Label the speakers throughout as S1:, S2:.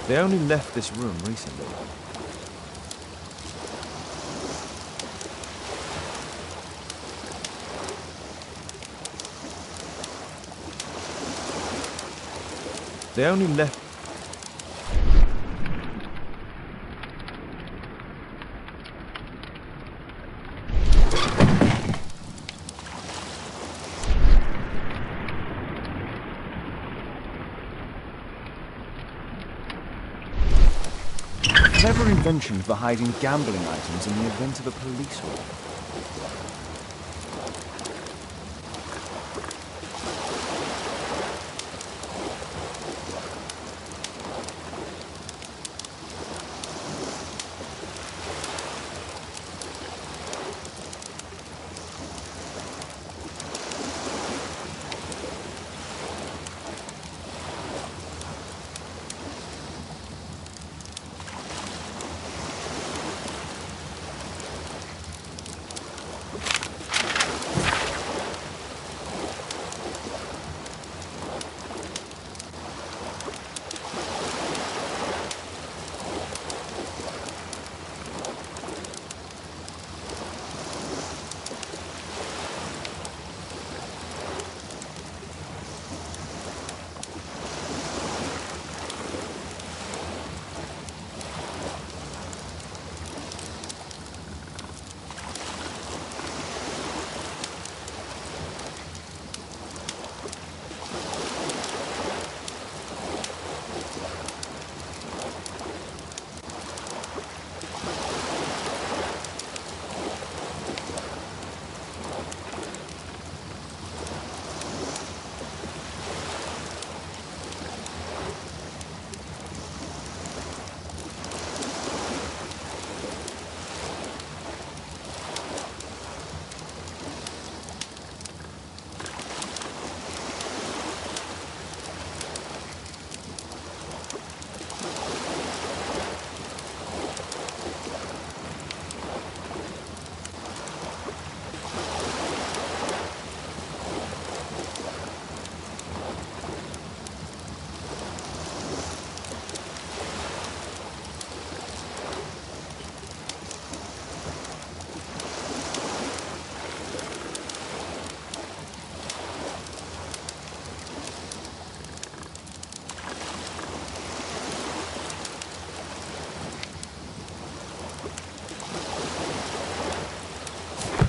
S1: They only left this room recently. They only left... Clever invention for hiding gambling items in the event of a police raid.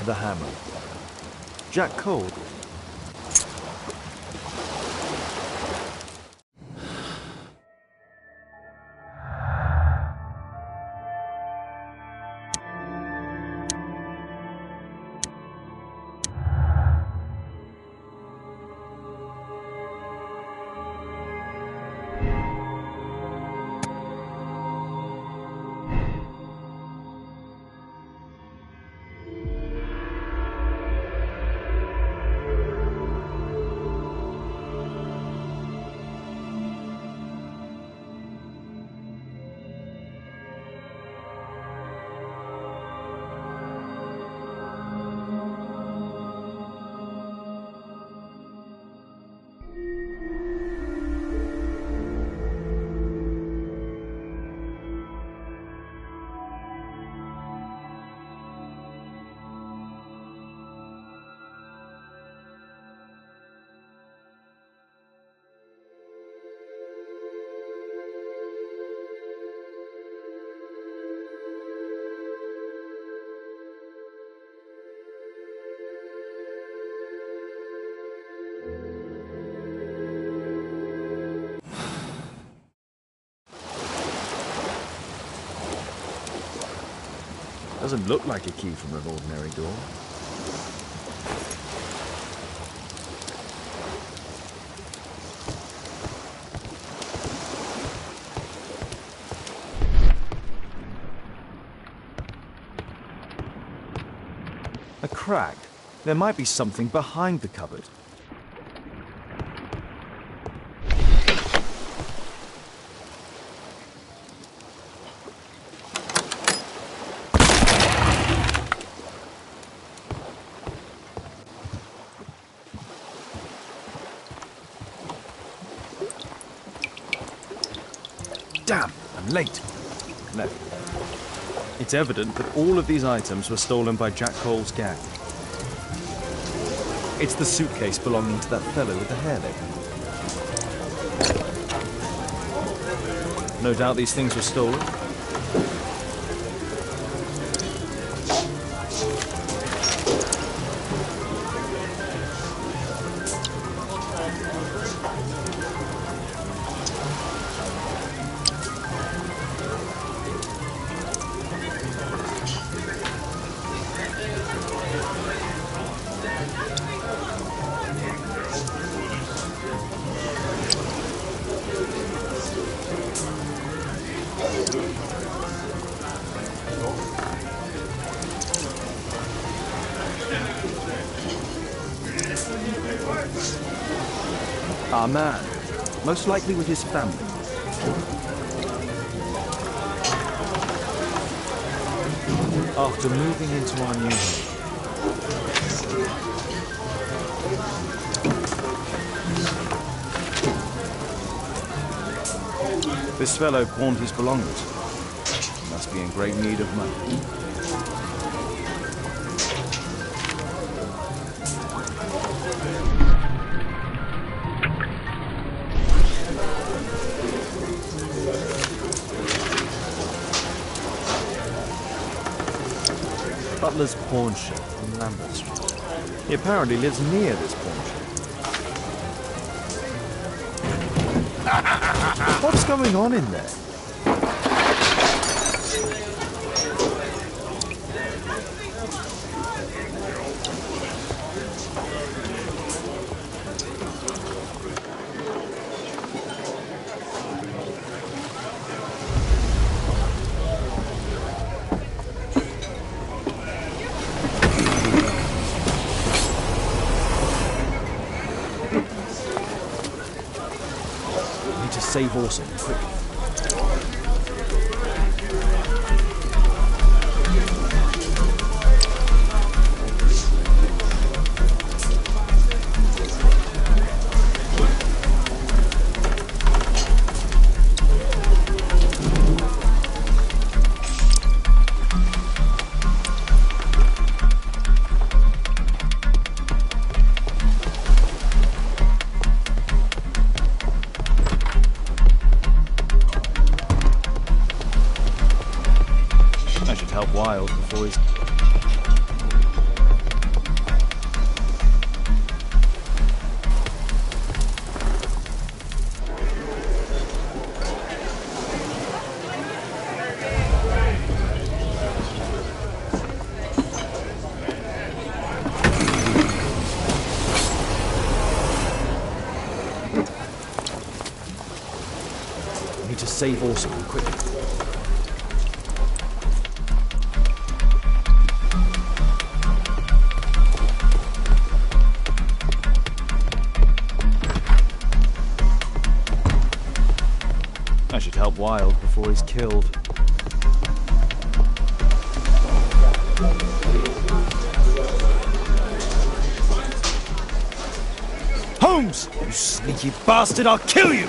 S1: The hammer. Jack called. Doesn't look like a key from an ordinary door. A crack. There might be something behind the cupboard. Damn, I'm late. No. It's evident that all of these items were stolen by Jack Cole's gang. It's the suitcase belonging to that fellow with the hairnet. No doubt these things were stolen. Our man, most likely with his family. After moving into our new home. This fellow pawned his belongings. He must be in great need of money. Butler's pawn shop on Lambert Street. He apparently lives near this pawn shop. What's going on in there? Save Orson quickly. Help Wild before he's... I need to save Orson quickly. I should help Wild before he's killed. Holmes! You sneaky bastard, I'll kill you!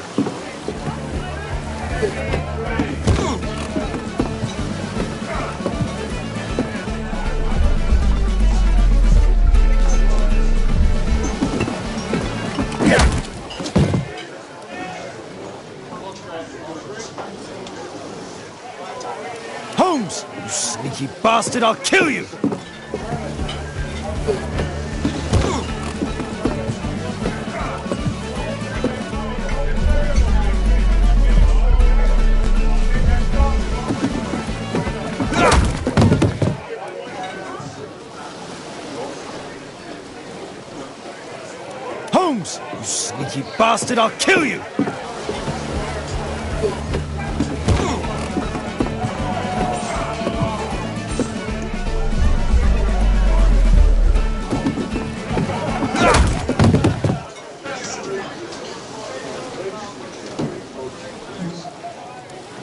S1: Holmes! You sneaky bastard, I'll kill you! Holmes! You sneaky bastard, I'll kill you!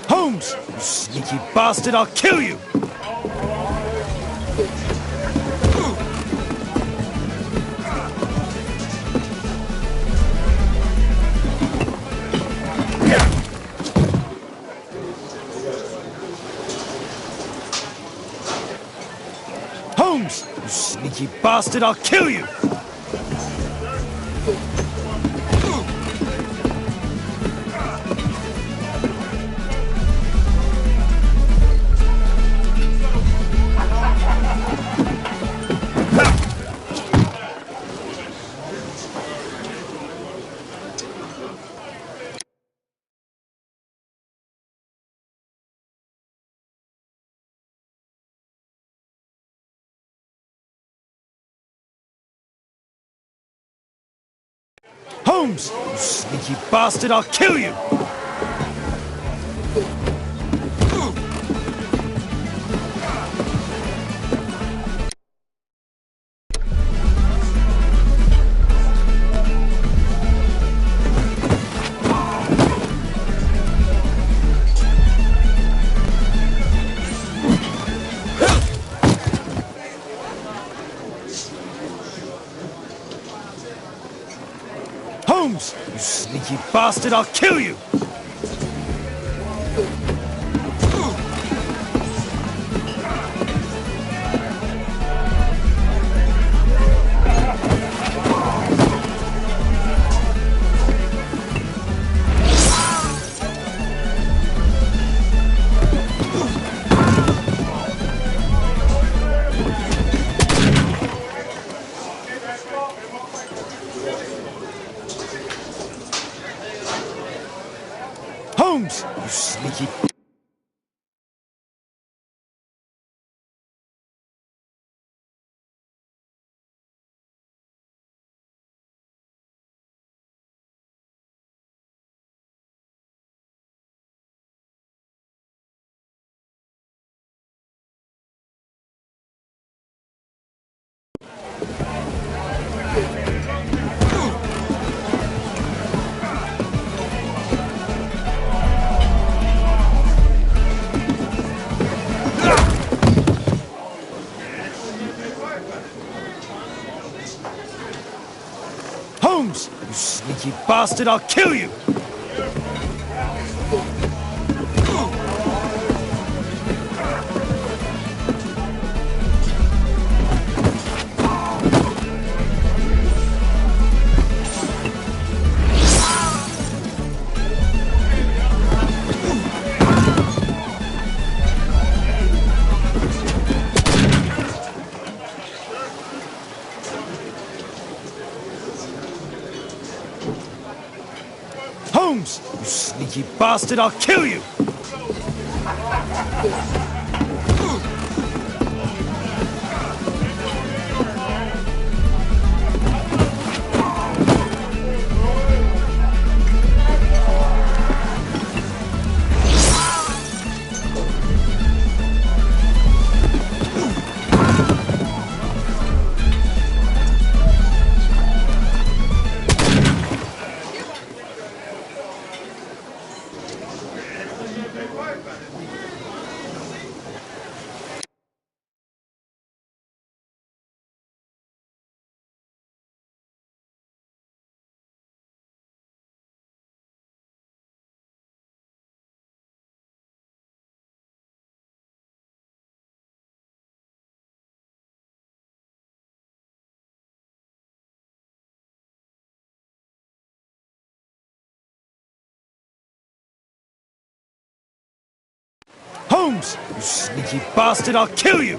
S1: Holmes! You sneaky bastard, I'll kill you! Holmes! You sneaky bastard, I'll kill you! Holmes! You sneaky bastard, I'll kill you! Holmes! You sneaky bastard, I'll kill you! Holmes! You sneaky... Holmes! You sneaky bastard, I'll kill you! Holmes! You sneaky bastard, I'll kill you! Holmes! You sneaky bastard, I'll kill you!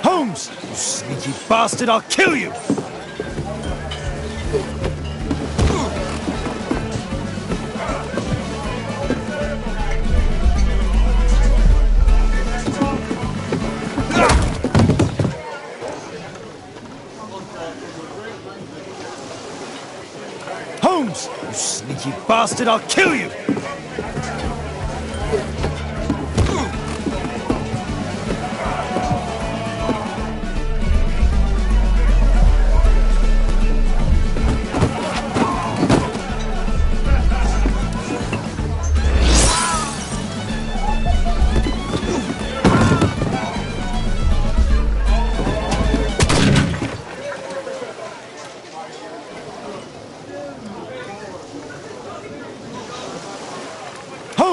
S1: Holmes! You sneaky bastard, I'll kill you! Holmes! You sneaky bastard, I'll kill you!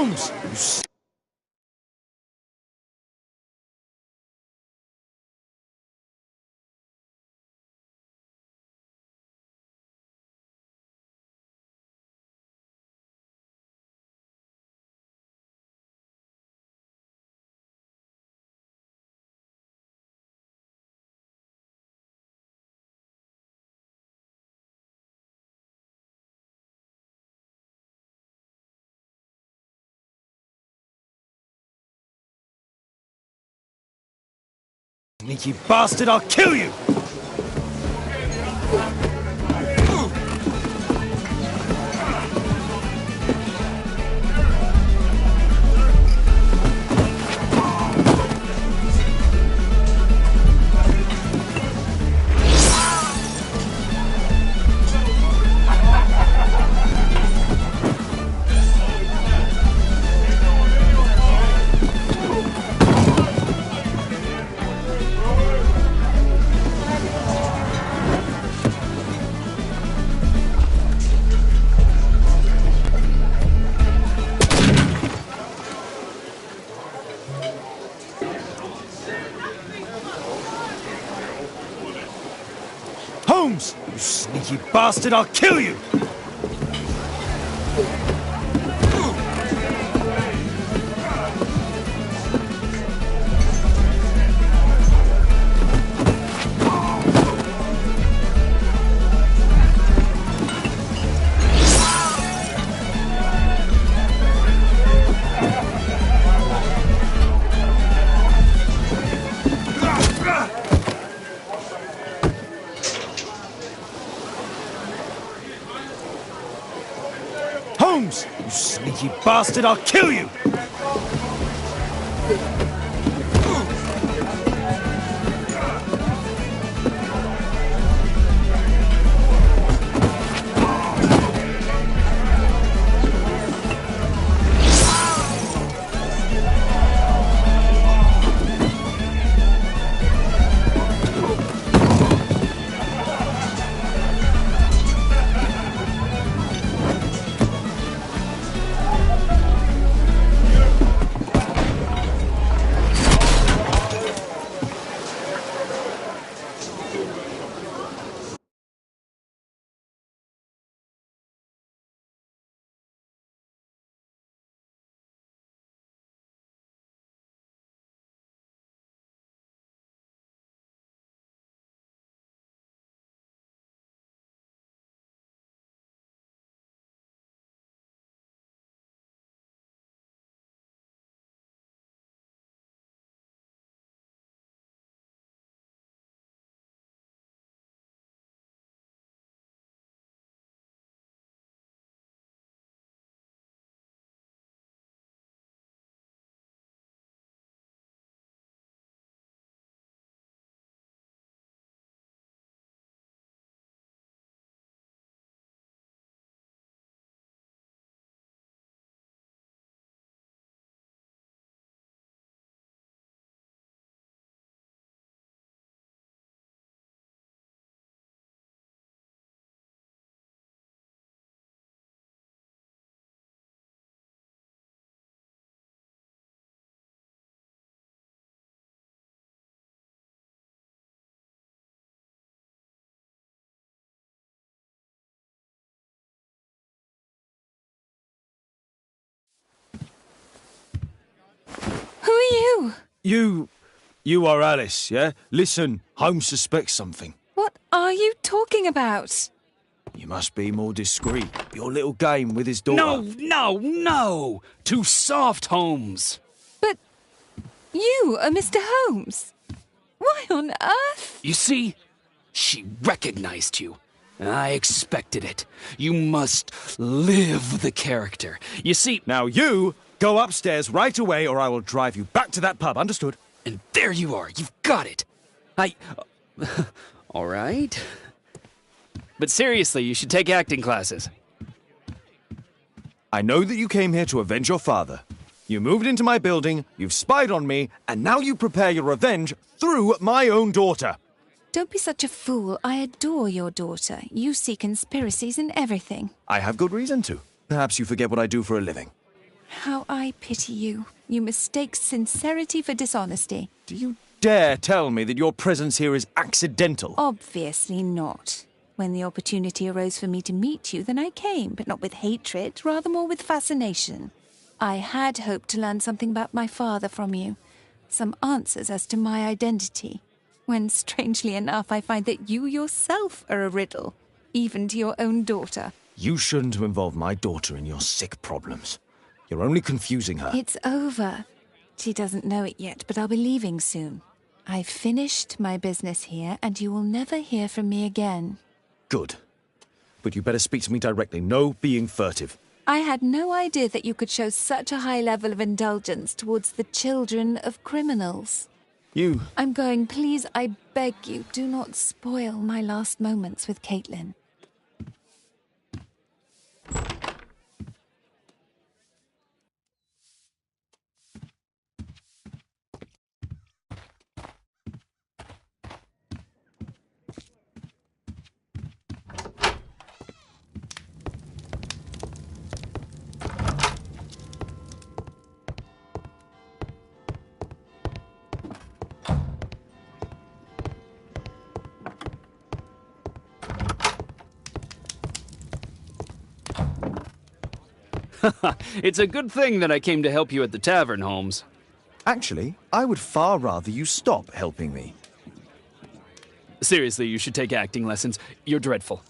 S1: Holmes! Sneaky bastard, I'll kill you! Holmes! You sneaky bastard, I'll kill you! Holmes! You sneaky bastard, I'll kill you!
S2: Who are you?
S1: You are Alice, yeah? Listen, Holmes suspects something.
S2: What are you talking about?
S1: You must be more discreet. Your little game with his daughter.
S3: No! Too soft, Holmes.
S2: But you are Mr. Holmes. Why on earth?
S3: You see, she recognized you. I expected it. You must live the character. You see...
S1: Now you go upstairs right away or I will drive you back to that pub, understood?
S3: And there you are. You've got it. All right. But seriously, you should take acting classes.
S1: I know that you came here to avenge your father. You moved into my building, you've spied on me, and now you prepare your revenge through my own daughter.
S2: Don't be such a fool. I adore your daughter. You see conspiracies in everything.
S1: I have good reason to. Perhaps you forget what I do for a living.
S2: How I pity you. You mistake sincerity for dishonesty.
S1: Do you dare tell me that your presence here is accidental?
S2: Obviously not. When the opportunity arose for me to meet you, then I came, but not with hatred, rather more with fascination. I had hoped to learn something about my father from you, some answers as to my identity, when, strangely enough, I find that you yourself are a riddle, even to your own daughter.
S1: You shouldn't have involved my daughter in your sick problems. You're only confusing her.
S2: It's over. She doesn't know it yet, but I'll be leaving soon. I've finished my business here, and you will never hear from me again.
S1: Good. But you better speak to me directly. No being furtive.
S2: I had no idea that you could show such a high level of indulgence towards the children of criminals.
S1: You...
S2: I'm going. Please, I beg you, do not spoil my last moments with Caitlin.
S3: It's a good thing that I came to help you at the tavern, Holmes.
S1: Actually, I would far rather you stop helping me.
S3: Seriously, you should take acting lessons. You're dreadful.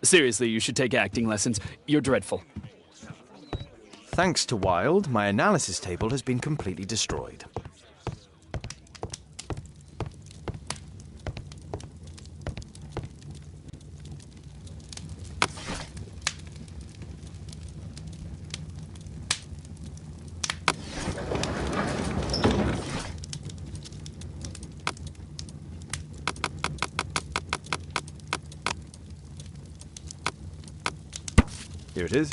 S3: Seriously, you should take acting lessons. You're dreadful.
S1: Thanks to Wilde, my analysis table has been completely destroyed. Here it is.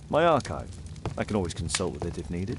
S1: My archive. I can always consult with it if needed.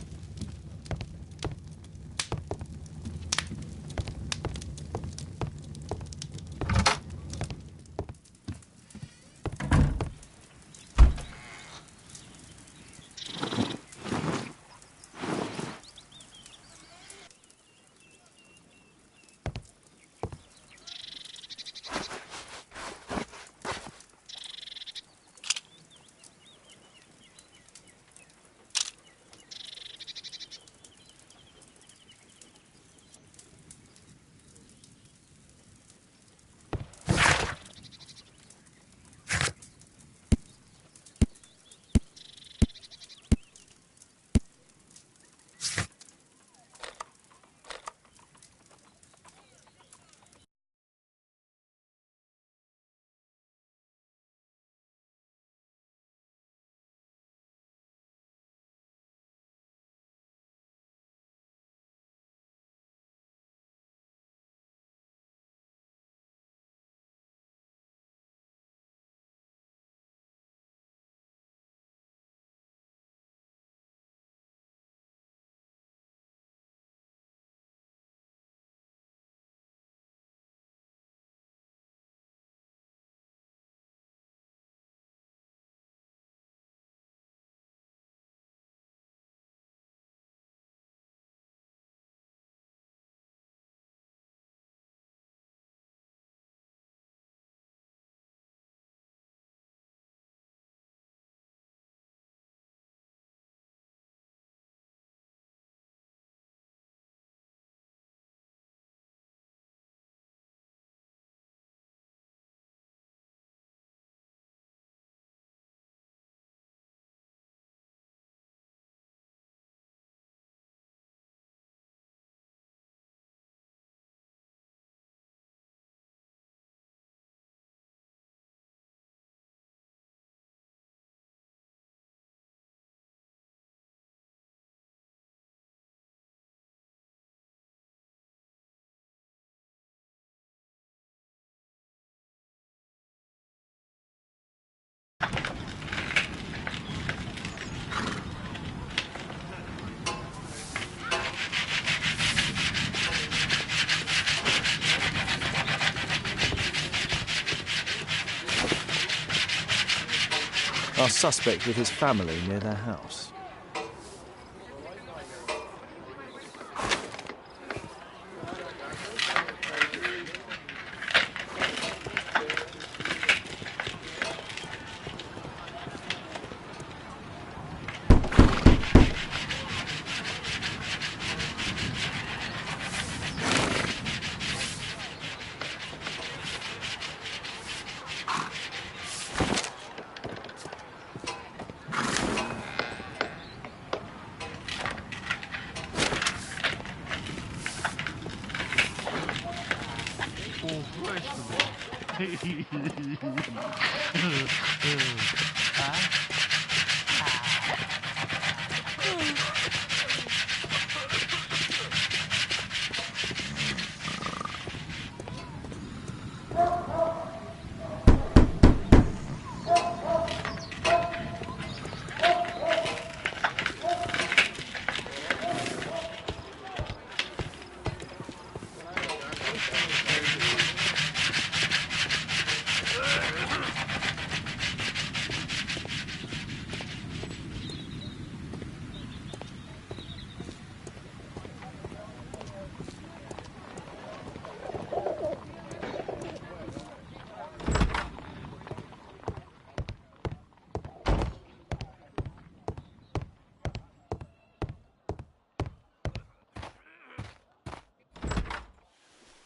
S1: Our suspect with his family near their house.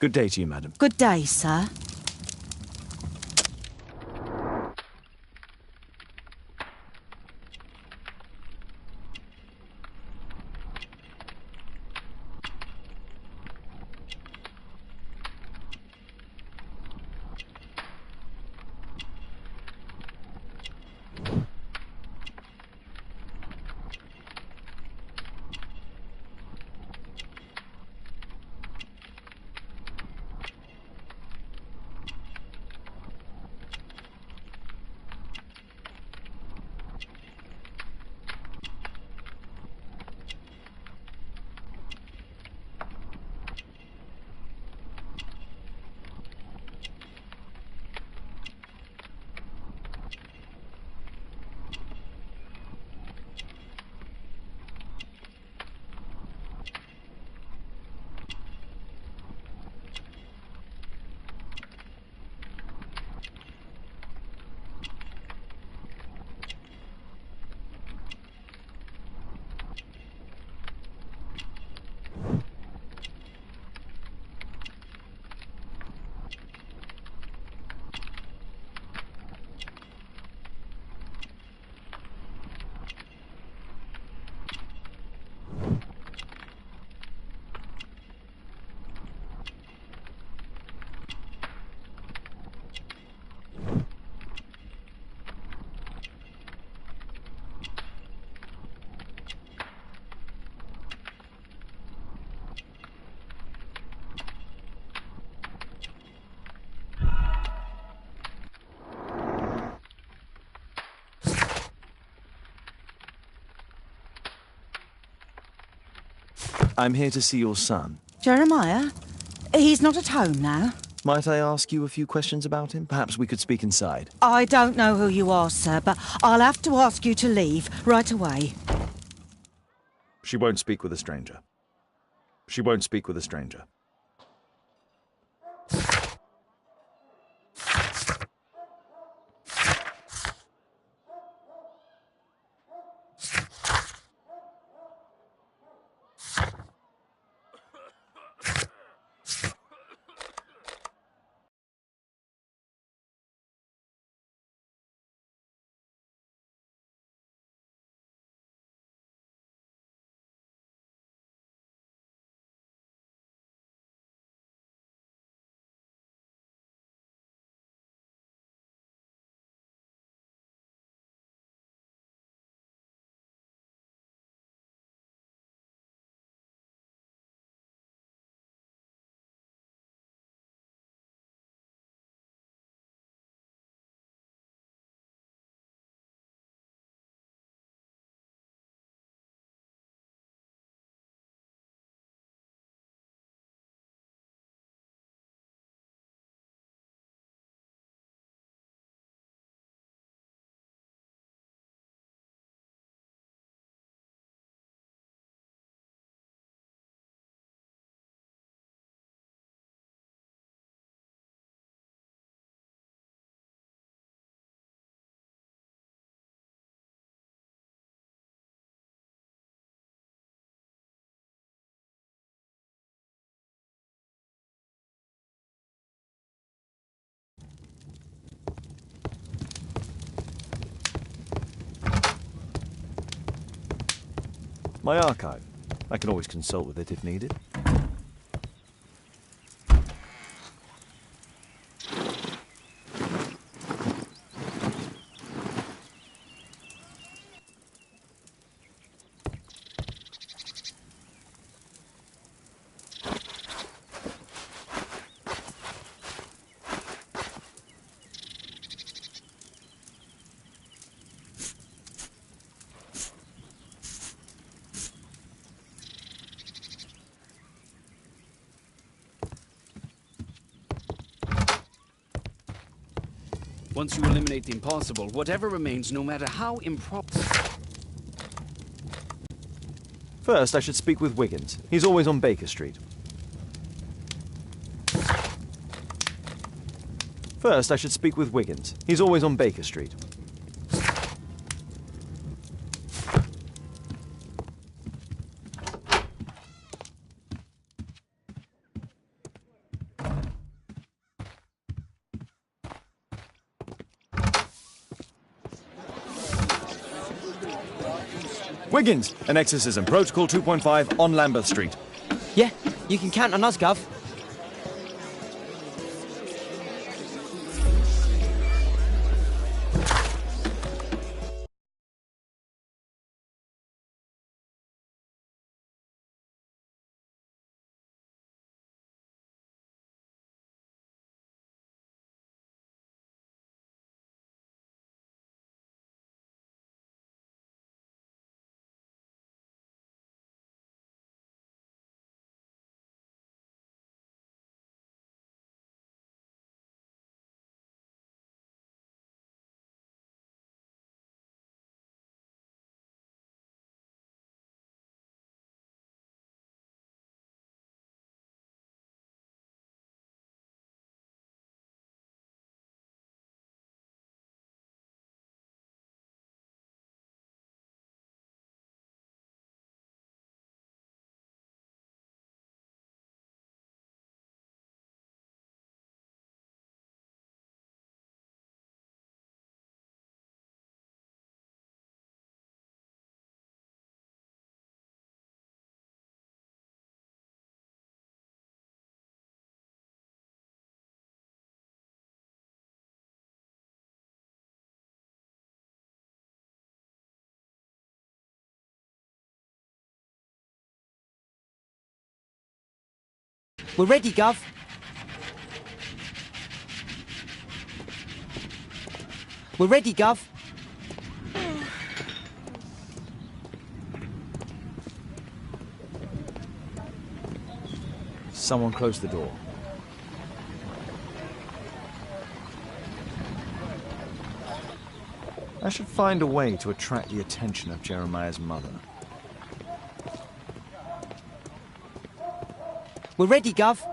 S1: Good day to you, madam.
S4: Good day, sir.
S1: I'm here to see your son.
S4: Jeremiah? He's not at home now.
S1: Might I ask you a few questions about him? Perhaps we could speak inside.
S4: I don't know who you are, sir, but I'll have to ask you to leave right away.
S1: She won't speak with a stranger. She won't speak with a stranger. My archive. I can always consult with it if needed.
S3: Once you eliminate the impossible, whatever remains, no matter how improper...
S1: First, I should speak with Wiggins. He's always on Baker Street. First, I should speak with Wiggins. He's always on Baker Street. Wiggins, an exorcism, Protocol 2.5 on Lambeth Street.
S5: Yeah, you can count on us, Gov. We're ready, Gov. We're ready, Gov.
S1: Someone close the door. I should find a way to attract the attention of Jeremiah's mother.
S5: We're ready, Gov.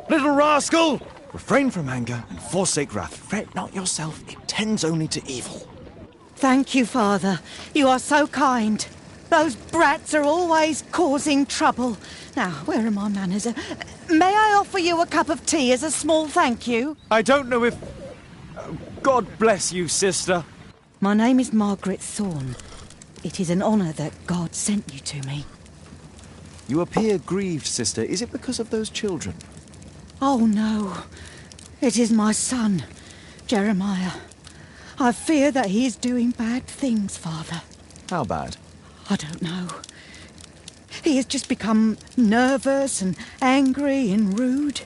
S1: Little rascal! Refrain from anger and forsake wrath. Fret not yourself, it tends only to evil.
S4: Thank you, Father. You are so kind. Those brats are always causing trouble. Now, where are my manners? May I offer you a cup of tea as a small thank you?
S1: I don't know if... God bless you, sister.
S4: My name is Margaret Thorne. It is an honour that God sent you to me.
S1: You appear grieved, sister. Is it because of those children?
S4: Oh, no. It is my son, Jeremiah. I fear that he is doing bad things, Father.
S1: How bad?
S4: I don't know. He has just become nervous and angry and rude.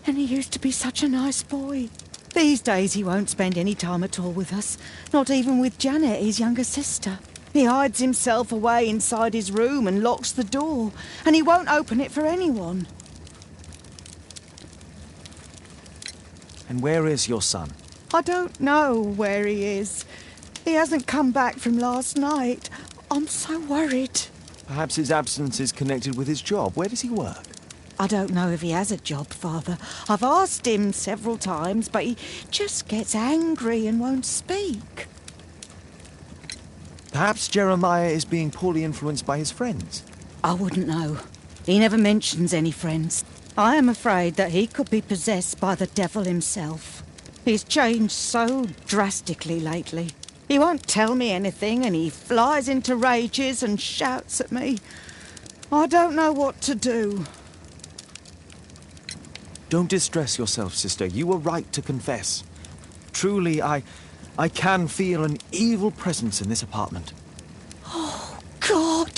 S4: And he used to be such a nice boy. These days he won't spend any time at all with us, not even with Janet, his younger sister. He hides himself away inside his room and locks the door, and he won't open it for anyone.
S1: And where is your son?
S4: I don't know where he is. He hasn't come back from last night. I'm so worried.
S1: Perhaps his absence is connected with his job. Where does he work?
S4: I don't know if he has a job, Father. I've asked him several times, but he just gets angry and won't speak.
S1: Perhaps Jeremiah is being poorly influenced by his friends.
S4: I wouldn't know. He never mentions any friends. I am afraid that he could be possessed by the devil himself. He's changed so drastically lately. He won't tell me anything, and he flies into rages and shouts at me. I don't know what to do.
S1: Don't distress yourself, sister. You were right to confess. Truly, I can feel an evil presence in this apartment.
S4: Oh, God!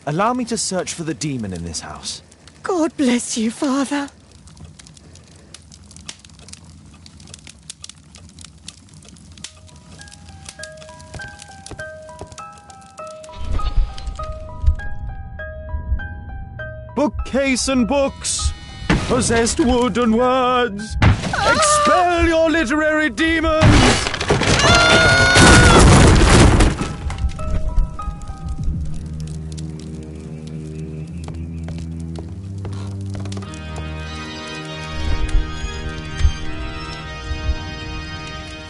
S1: Allow me to search for the demon in this house.
S4: God bless you, Father.
S1: Bookcase and books, possessed wood and words, expel your literary demons!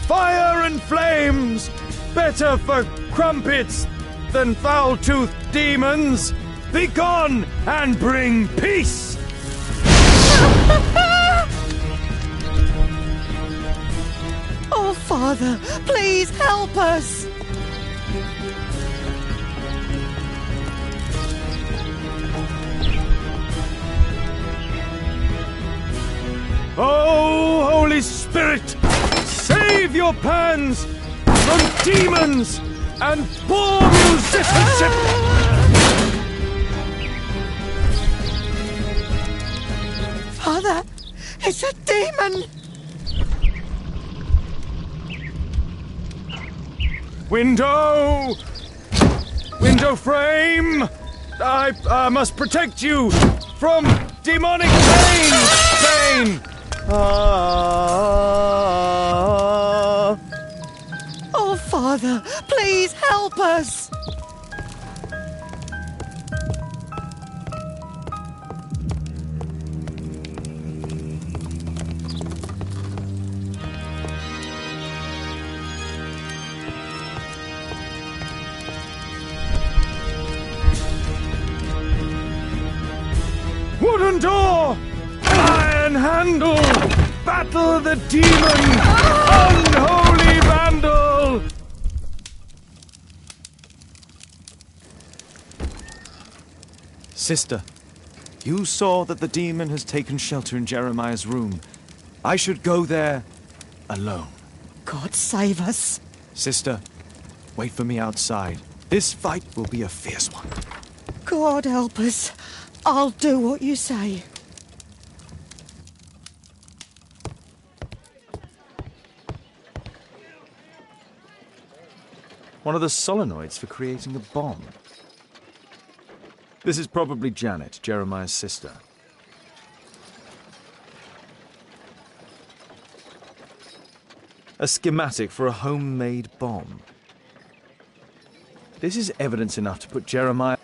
S1: Fire and flames, better for crumpets than foul-toothed demons! Begone and bring peace!
S4: Oh, Father, please help us!
S1: Oh, Holy Spirit, save your pans from demons and poor musicianship!
S4: Father, it's a demon!
S1: Window! Window frame! I must protect you from demonic pain!
S4: Oh, Father, please help us!
S1: Wooden door! Iron handle! Battle the demon! Unholy vandal! Sister, you saw that the demon has taken shelter in Jeremiah's room. I should go there alone.
S4: God save us.
S1: Sister, wait for me outside. This fight will be a fierce one.
S4: God help us. I'll do what you say.
S1: One of the solenoids for creating a bomb. This is probably Janet, Jeremiah's sister. A schematic for a homemade bomb. This is evidence enough to put Jeremiah...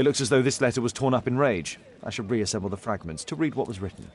S1: It looks as though this letter was torn up in rage. I shall reassemble the fragments to read what was written.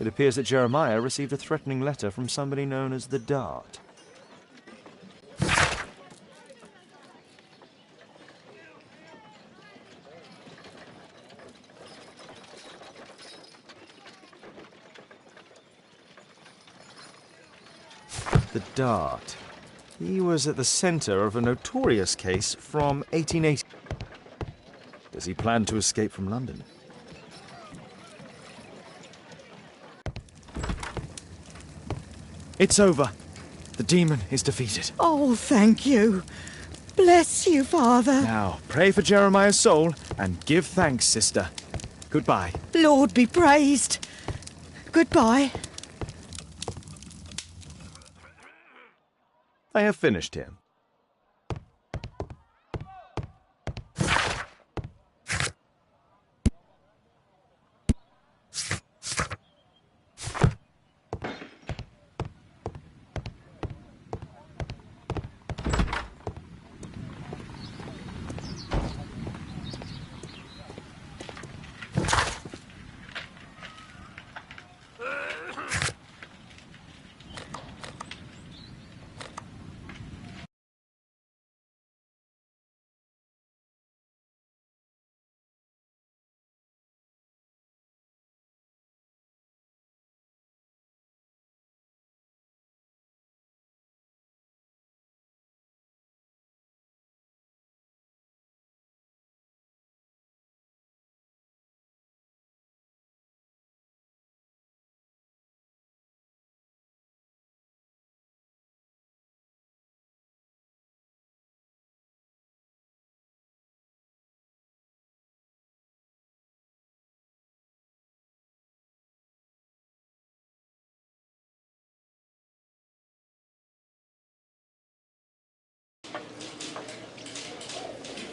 S1: It appears that Jeremiah received a threatening letter from somebody known as the Dart. The Dart. He was at the centre of a notorious case from 1880. Does he plan to escape from London? It's over. The demon is defeated.
S4: Oh, thank you. Bless you, Father.
S1: Now, pray for Jeremiah's soul and give thanks, sister. Goodbye.
S4: Lord be praised. Goodbye.
S1: I have finished here.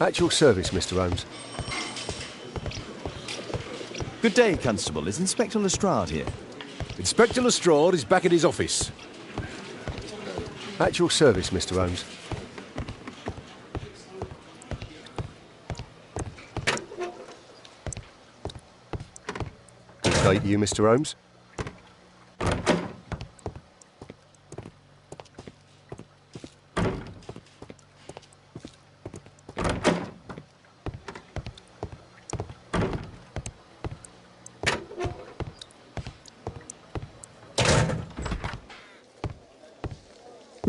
S6: At your service, Mr. Holmes.
S1: Good day, Constable. Is Inspector Lestrade here?
S7: Inspector Lestrade is back at his office.
S6: At your service, Mr. Holmes. Good day to you, Mr. Holmes.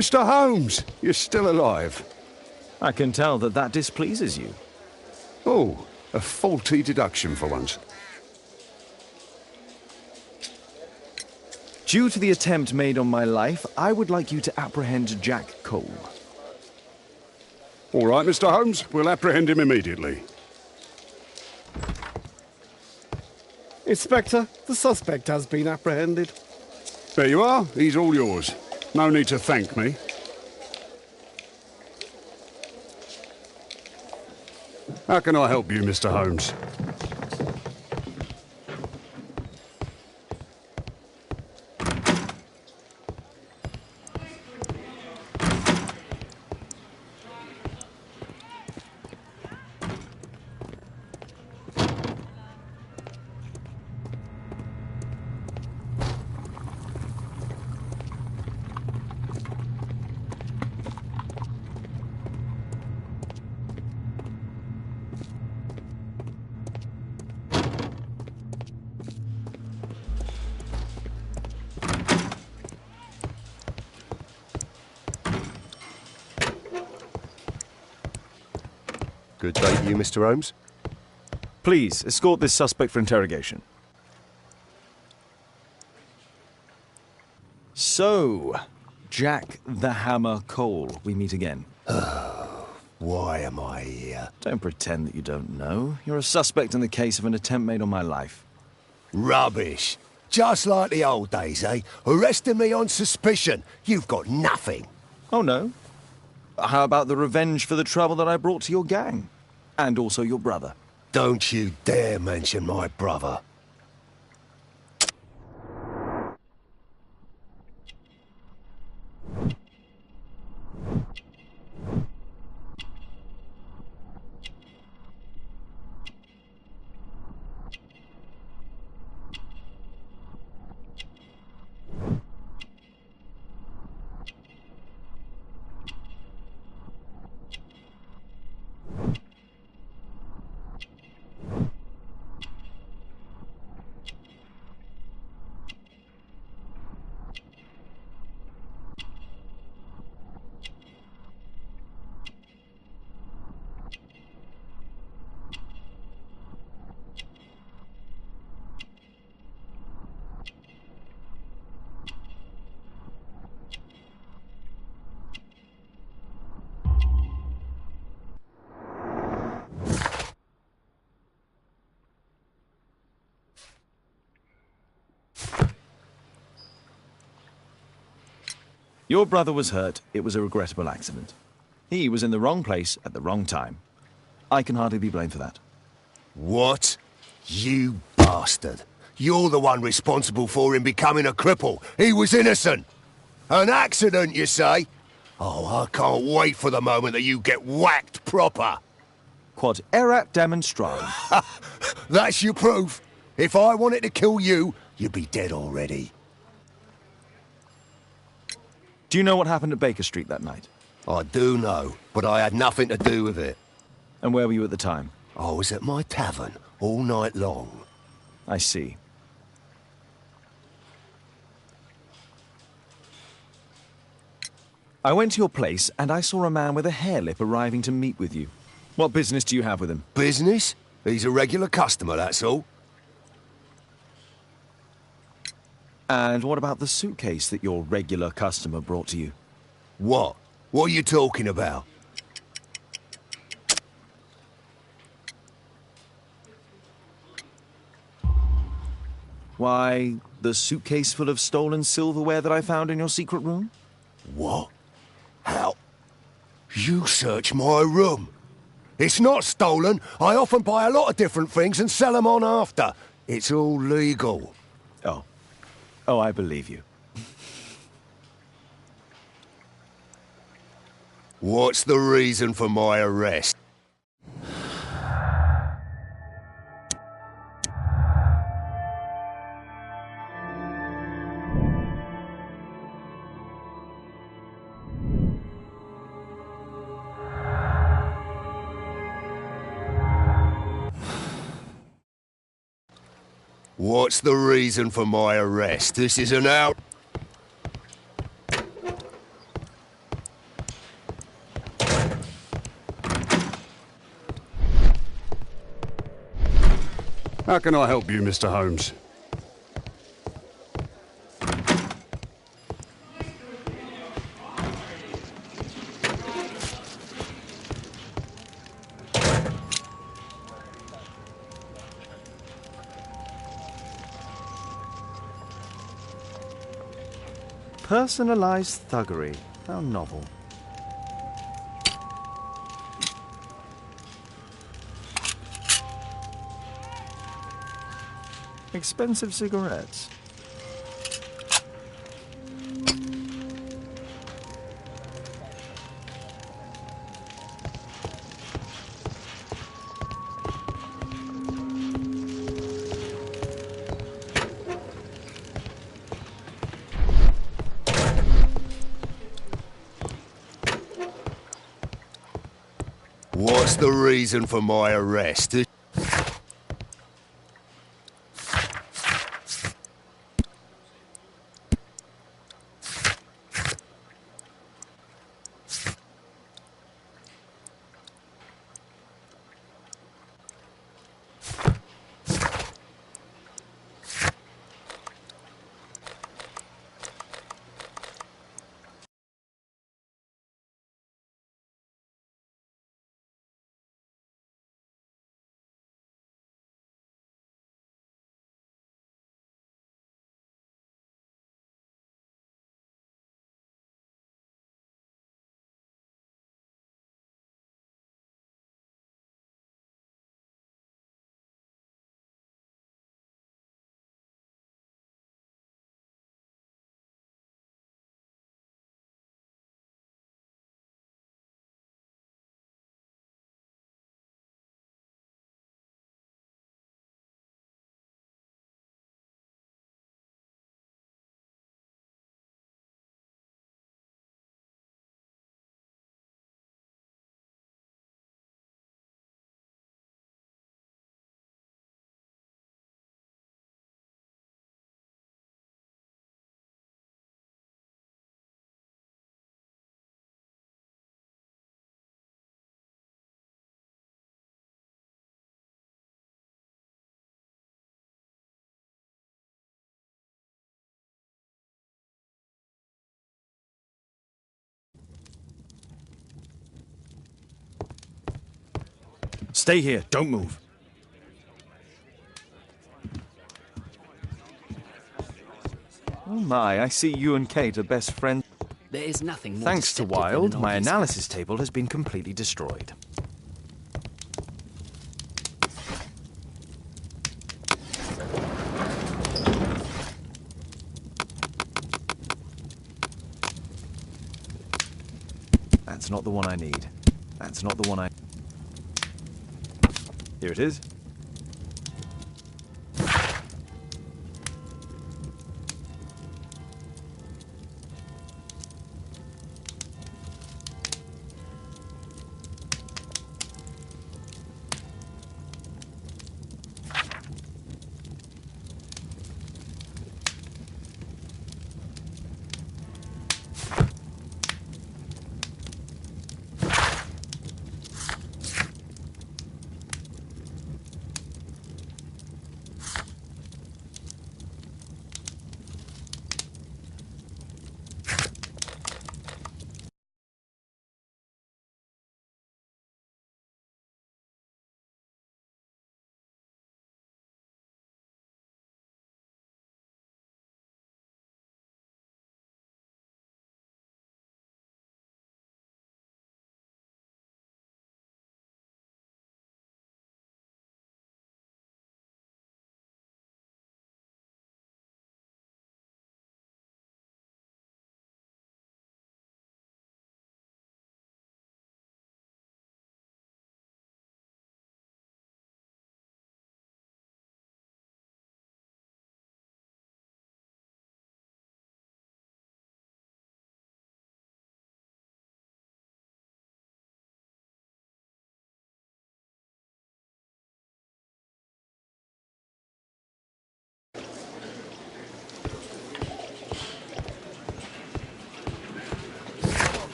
S7: Mr. Holmes, you're still alive.
S1: I can tell that that displeases you.
S7: Oh, a faulty deduction for once.
S1: Due to the attempt made on my life, I would like you to apprehend Jack Cole.
S7: All right, Mr. Holmes, we'll apprehend him immediately.
S8: Inspector, the suspect has been apprehended.
S7: There you are, he's all yours. No need to thank me. How can I help you, Mr. Holmes?
S6: Good day to you, Mr. Holmes.
S1: Please, escort this suspect for interrogation. So, Jack the Hammer Cole, we meet again.
S9: Why am I here?
S1: Don't pretend that you don't know. You're a suspect in the case of an attempt made on my life.
S9: Rubbish. Just like the old days, eh? Arresting me on suspicion. You've got nothing.
S1: Oh, no? How about the revenge for the trouble that I brought to your gang? And also your brother.
S9: Don't you dare mention my brother.
S1: Your brother was hurt. It was a regrettable accident. He was in the wrong place at the wrong time. I can hardly be blamed for that.
S9: What? You bastard. You're the one responsible for him becoming a cripple. He was innocent. An accident, you say? Oh, I can't wait for the moment that you get whacked proper.
S1: Quod erat demonstrandum.
S9: That's your proof. If I wanted to kill you, you'd be dead already.
S1: Do you know what happened at Baker Street that night?
S9: I do know, but I had nothing to do with it.
S1: And where were you at the time?
S9: I was at my tavern all night long.
S1: I see. I went to your place and I saw a man with a hare lip arriving to meet with you. What business do you have with him?
S9: Business? He's a regular customer, that's all.
S1: And what about the suitcase that your regular customer brought to you?
S9: What? What are you talking about?
S1: Why, the suitcase full of stolen silverware that I found in your secret room?
S9: What? How? You search my room. It's not stolen. I often buy a lot of different things and sell them on after. It's all legal.
S1: Oh. Oh, I believe you.
S9: What's the reason for my arrest? What's the reason for my arrest? This is an out...
S7: How can I help you, Mr. Holmes?
S1: Personalized thuggery. How novel. Expensive cigarettes.
S9: What's the reason for my arrest?
S1: Stay here. Don't move. Oh my, I see you and Kate are best friends.
S3: There is nothing more
S1: Thanks to
S3: deceptive than
S1: Wilde,
S3: an
S1: my
S3: obvious
S1: analysis table has been completely destroyed. That's not the one I need. That's not the one I... Here it is.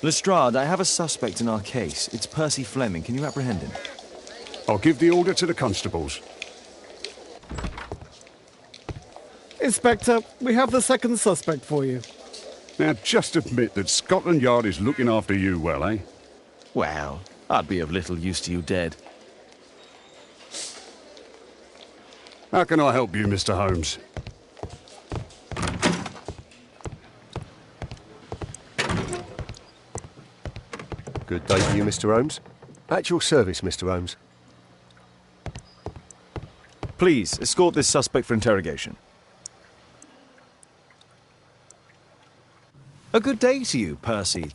S1: Lestrade, I have a suspect in our case. It's Percy Fleming. Can you apprehend him?
S7: I'll give the order to the constables.
S8: Inspector, we have the second suspect for you.
S7: Now, just admit that Scotland Yard is looking after you well, eh?
S1: Well, I'd be of little use to you dead.
S7: How can I help you, Mr. Holmes?
S6: Good day to you, Mr. Holmes. At your service, Mr. Holmes.
S1: Please, escort this suspect for interrogation. A good day to you, Percy.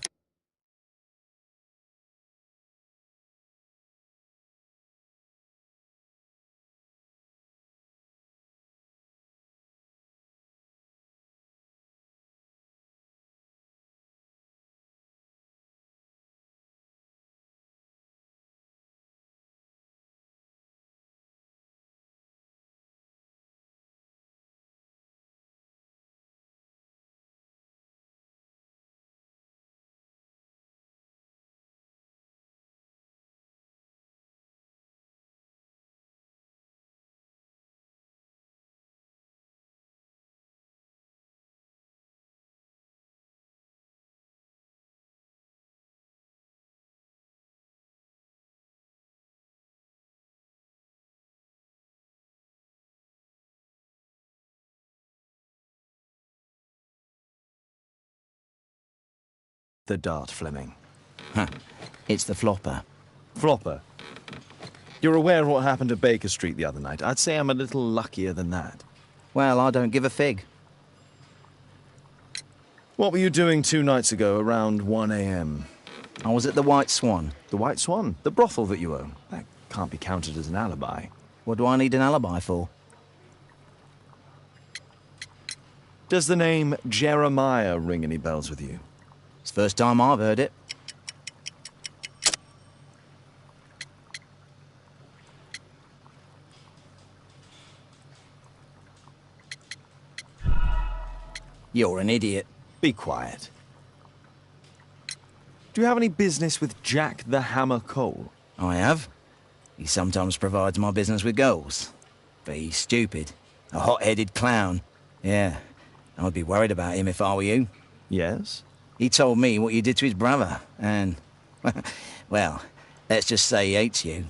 S1: The dart, Fleming.
S5: Huh. It's the flopper.
S1: Flopper. You're aware of what happened at Baker Street the other night. I'd say I'm a little luckier than that.
S5: Well, I don't give a fig.
S1: What were you doing 2 nights ago around 1 a.m.?
S5: I was at the White Swan.
S1: The White Swan? The brothel that you own? That can't be counted as an alibi.
S5: What do I need an alibi for?
S1: Does the name Jeremiah ring any bells with you?
S5: It's the first time I've heard it. You're an idiot.
S1: Be quiet. Do you have any business with Jack the Hammer Cole?
S5: I have. He sometimes provides my business with goals. But he's stupid. A hot-headed clown. Yeah. I'd be worried about him if I were you.
S1: Yes?
S5: He told me what you did to his brother, and... well, let's just say he hates you.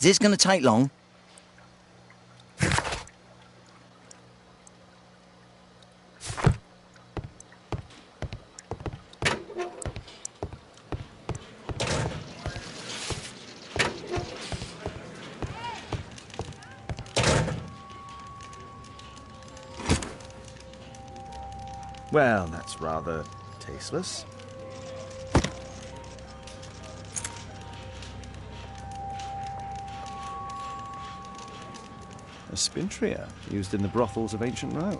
S5: Is this gonna take long?
S1: Well, that's rather tasteless. A spintria used in the brothels of ancient Rome.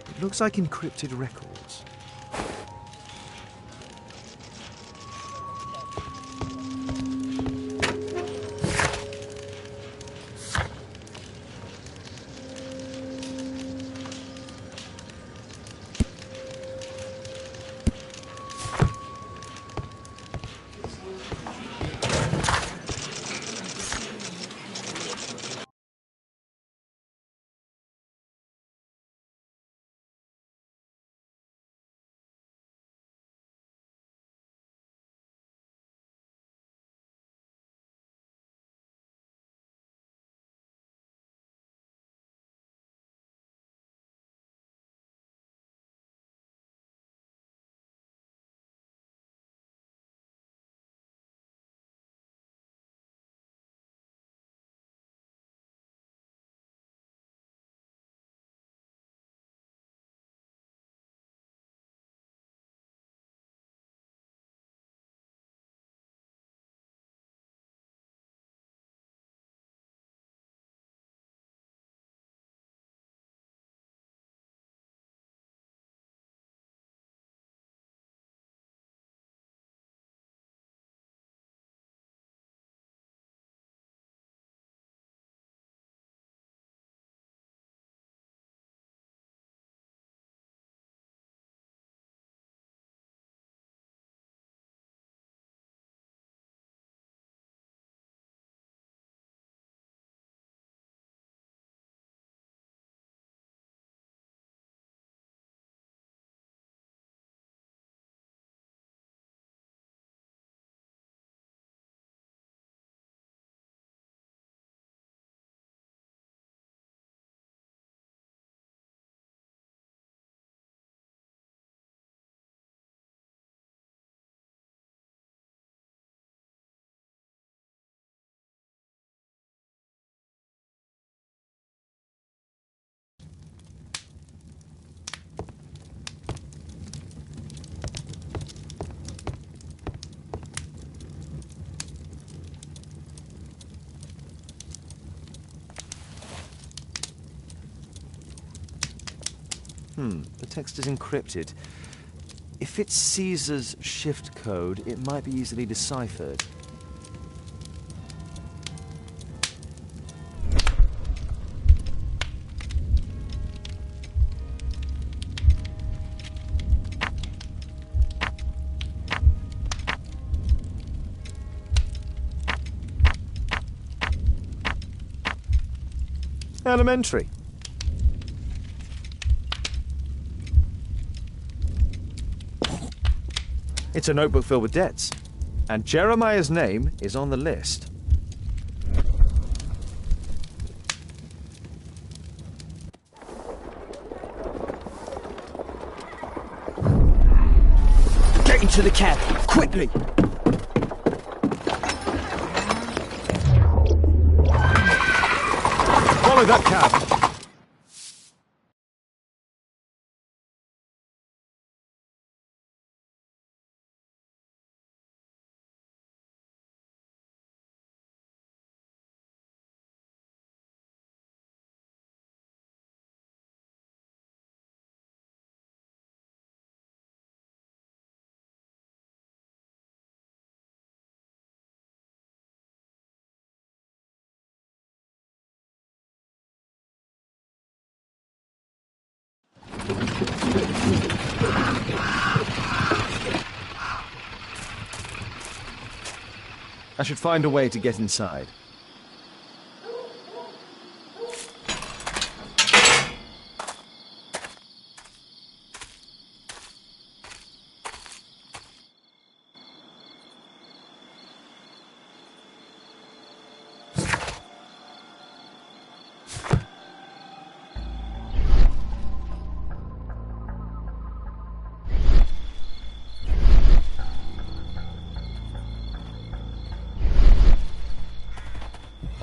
S1: It looks like encrypted records. The text is encrypted. If it's Caesar's shift code, it might be easily deciphered. Elementary. It's a notebook filled with debts, and Jeremiah's name is on the list.
S5: Get into the cab, quickly!
S1: Follow that cab! I should find a way to get inside.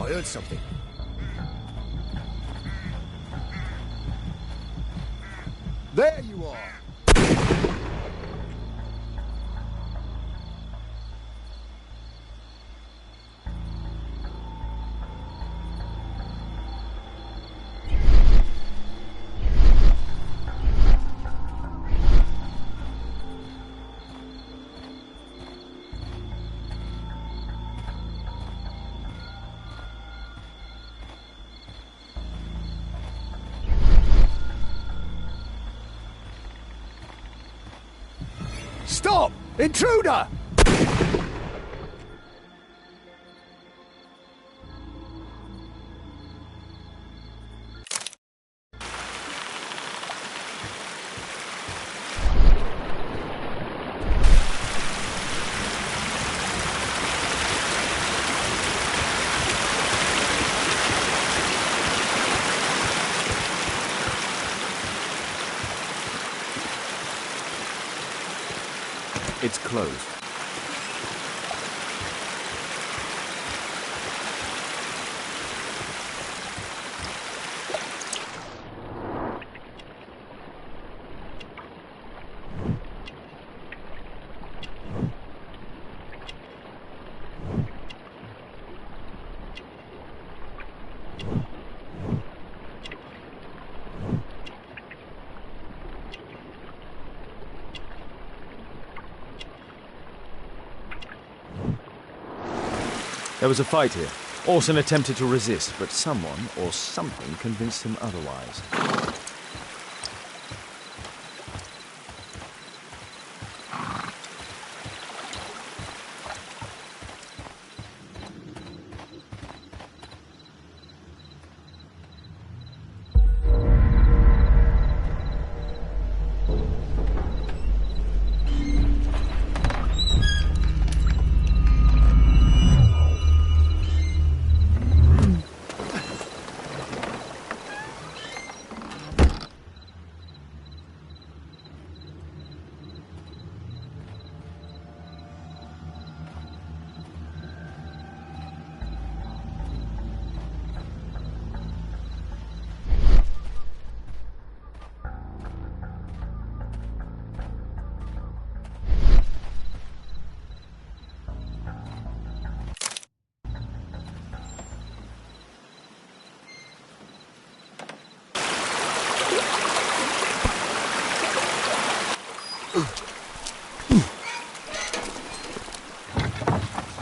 S9: I heard something. There you are! Stop! Intruder!
S1: It's closed. There was a fight here. Orson attempted to resist, but someone or something convinced him otherwise.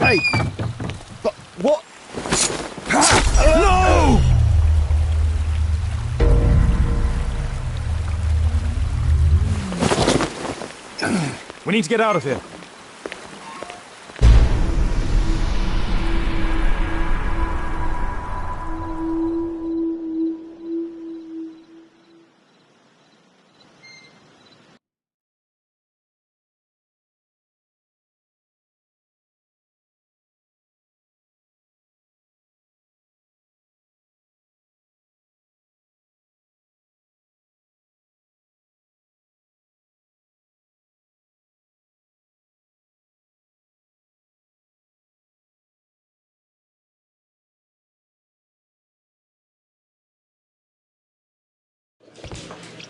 S7: Hey! But what?
S1: No! We need to get out of here.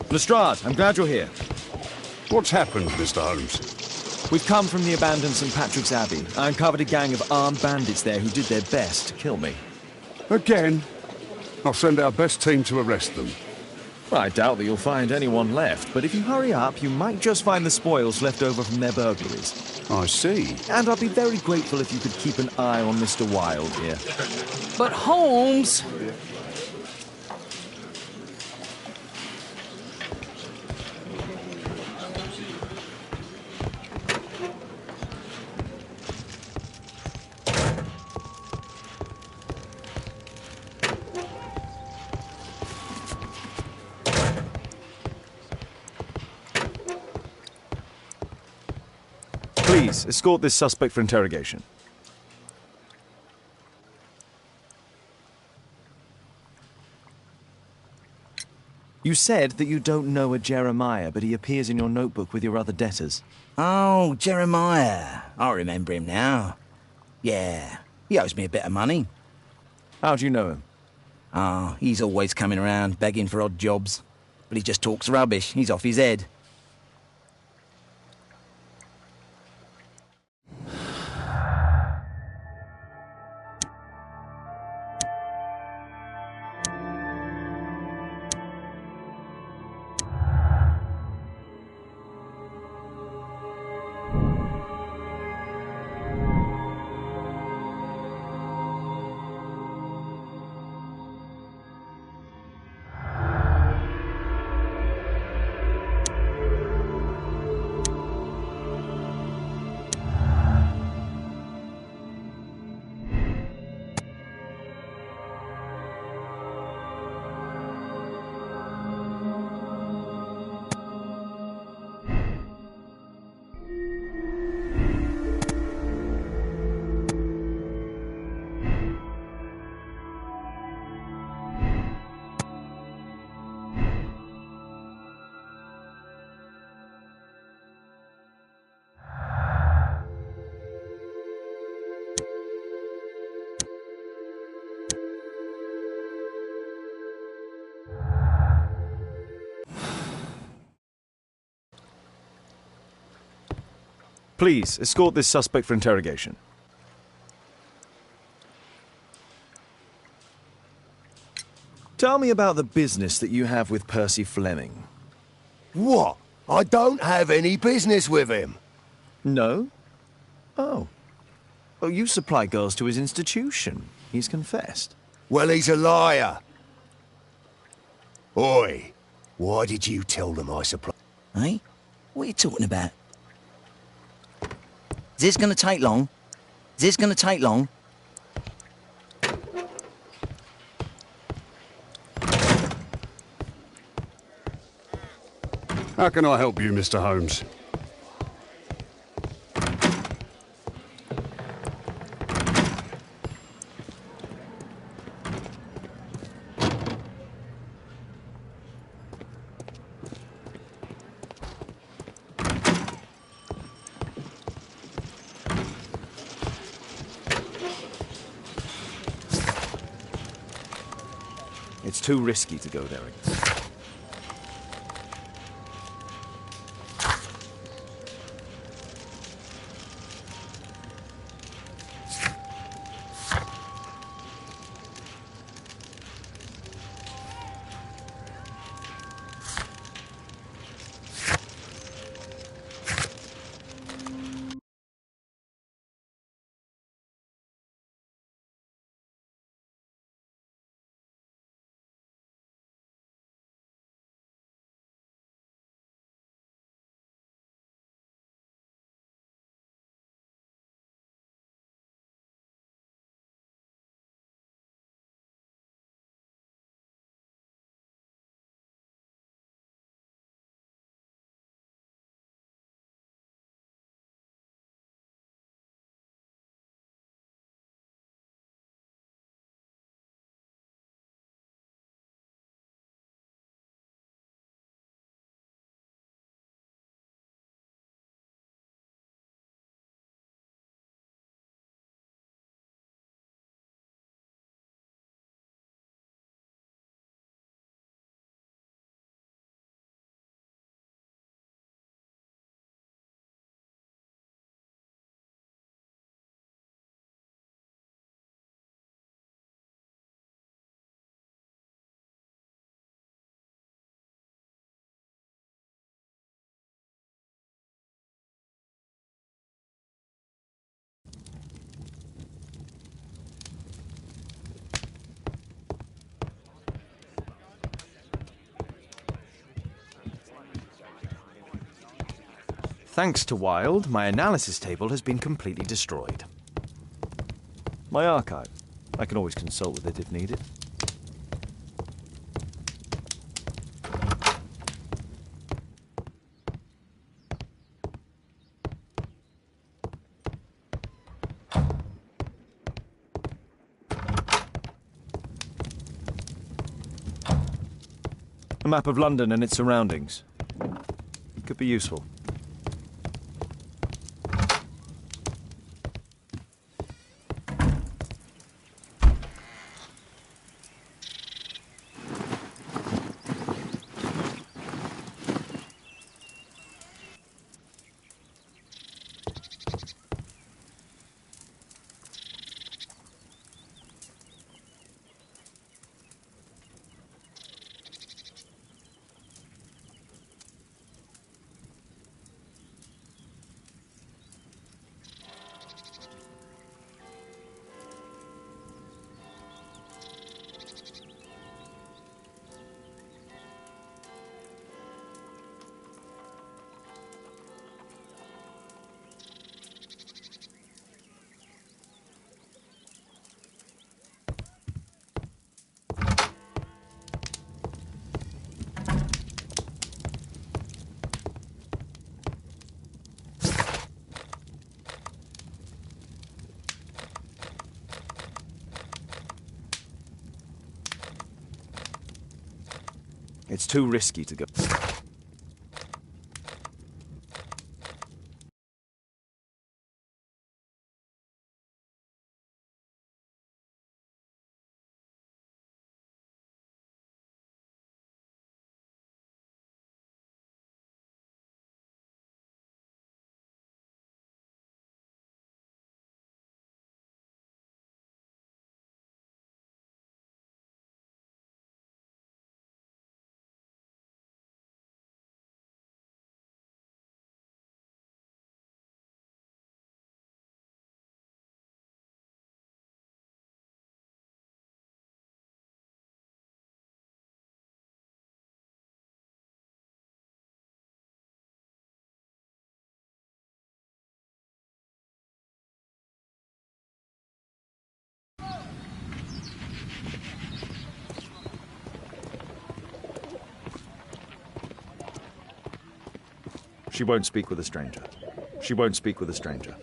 S1: Lestrade, I'm glad you're here.
S7: What's happened, Mr. Holmes?
S1: We've come from the abandoned St. Patrick's Abbey. I uncovered a gang of armed bandits there who did their best to kill me.
S7: Again? I'll send our best team to arrest them.
S1: Well, I doubt that you'll find anyone left, but if you hurry up, you might just find the spoils left over from their burglaries.
S7: I see.
S1: And I'd be very grateful if you could keep an eye on Mr. Wilde here.
S3: But Holmes...
S1: Please, escort this suspect for interrogation. You said that you don't know a Jeremiah, but he appears in your notebook with your other debtors.
S5: Oh, Jeremiah. I remember him now. Yeah, he owes me a bit of money.
S1: How do you know him?
S5: Oh, he's always coming around begging for odd jobs. But he just talks rubbish. He's off his head.
S1: Please, escort this suspect for interrogation. Tell me about the business that you have with Percy Fleming.
S9: What? I don't have any business with him.
S1: No? Oh. Oh, you supply girls to his institution. He's confessed.
S9: Well, he's a liar. Oi, why did you tell them I supply...
S5: Eh? What are you talking about? Is this going to take long? Is this going to take long?
S7: How can I help you, Mr. Holmes?
S1: It's too risky to go there again. Thanks to Wilde, my analysis table has been completely destroyed. My archive. I can always consult with it if needed. A map of London and its surroundings. Could be useful. It's too risky to go. She won't speak with a stranger. She won't speak with a stranger.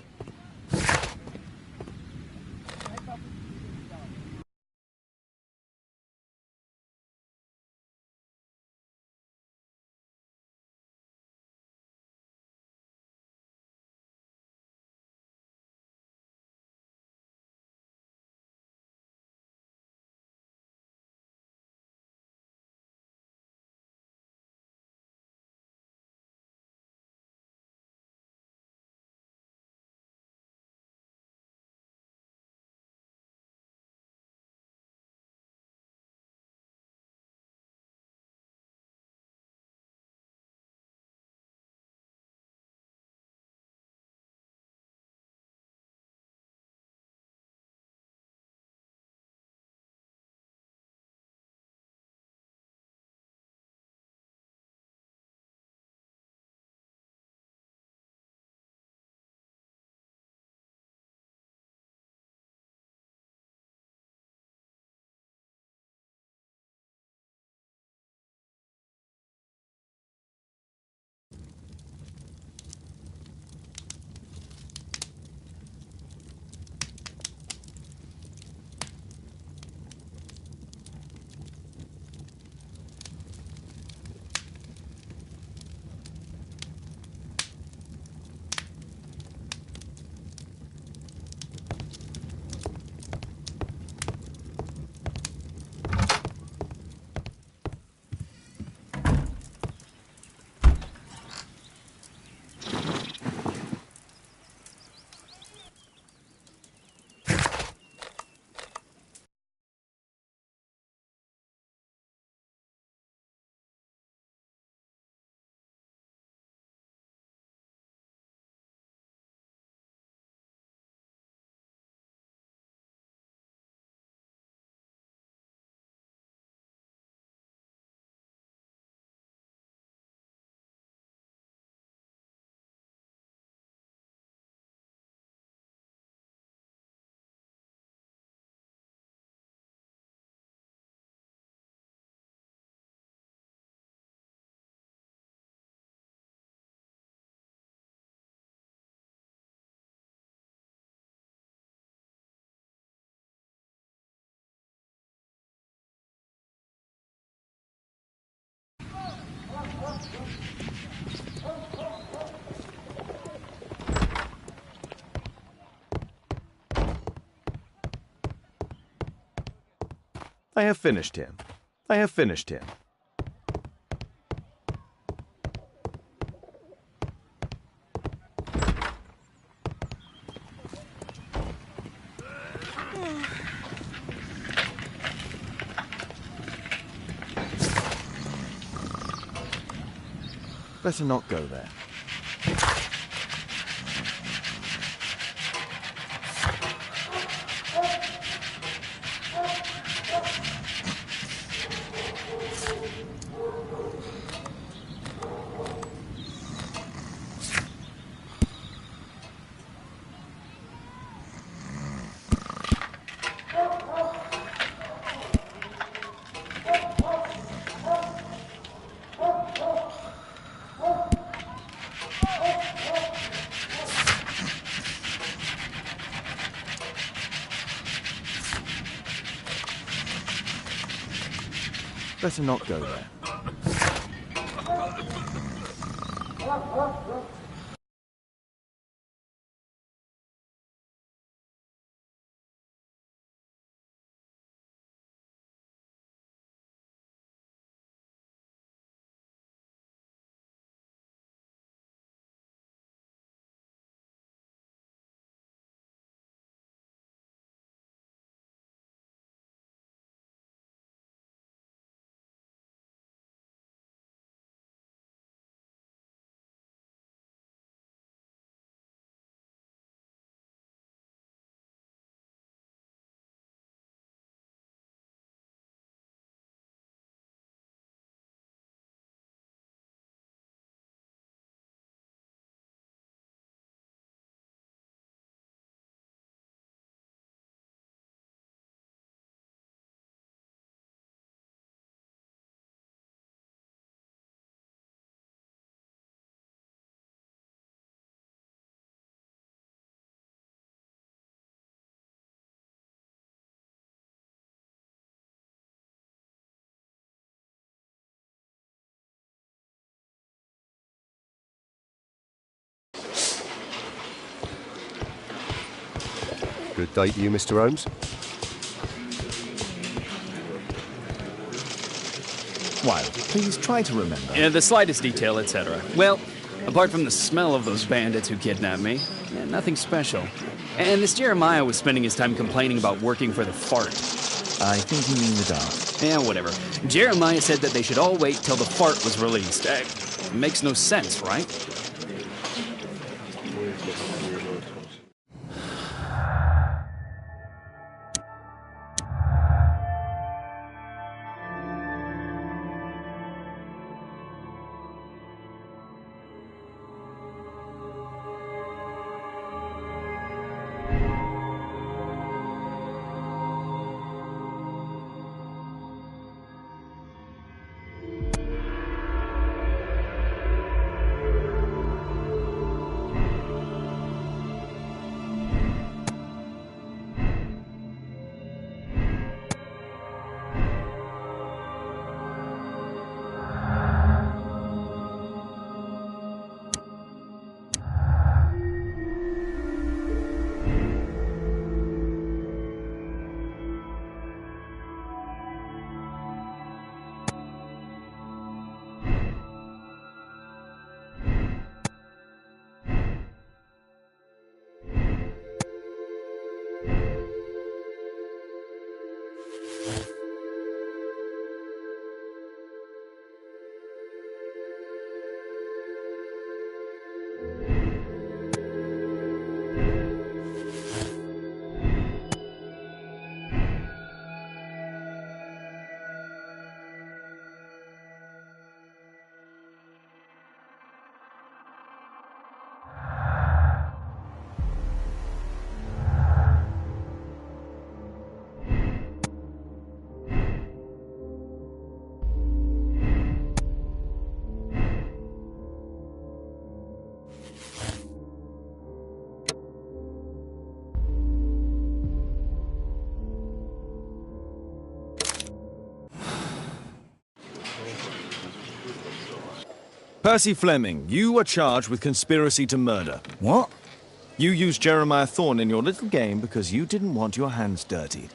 S1: I have finished him. I have finished him. Better not go there. Better not go there.
S6: Good day to you, Mr. Holmes.
S1: Wilde, please try to remember.
S3: Yeah, the slightest detail, etc. Well, apart from the smell of those bandits who kidnapped me, nothing special. And this Jeremiah was spending his time complaining about working for the fart.
S1: I think you mean the dart.
S3: Yeah, whatever. Jeremiah said that they should all wait till the fart was released. Makes no sense, right?
S1: Percy Fleming, you are charged with conspiracy to murder.
S5: What?
S1: You used Jeremiah Thorne in your little game because you didn't want your hands dirtied.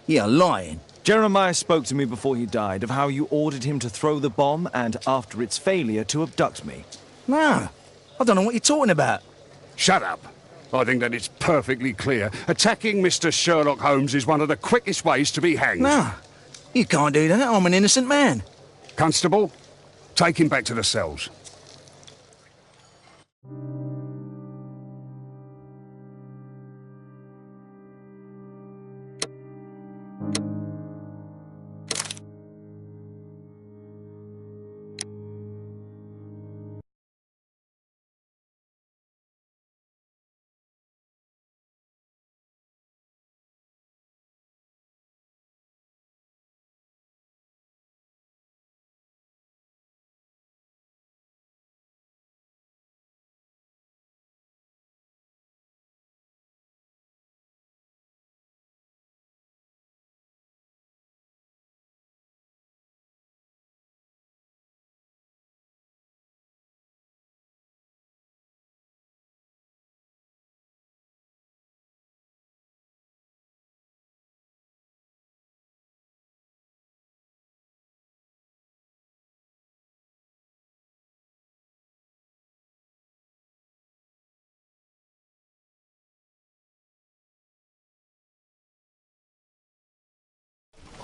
S5: You're lying.
S1: Jeremiah spoke to me before he died of how you ordered him to throw the bomb and, after its failure, to abduct me.
S5: No, I don't know what you're talking about.
S7: Shut up. I think that it's perfectly clear. Attacking Mr. Sherlock Holmes is one of the quickest ways to be hanged.
S5: No, you can't do that. I'm an innocent man.
S7: Constable, take him back to the cells.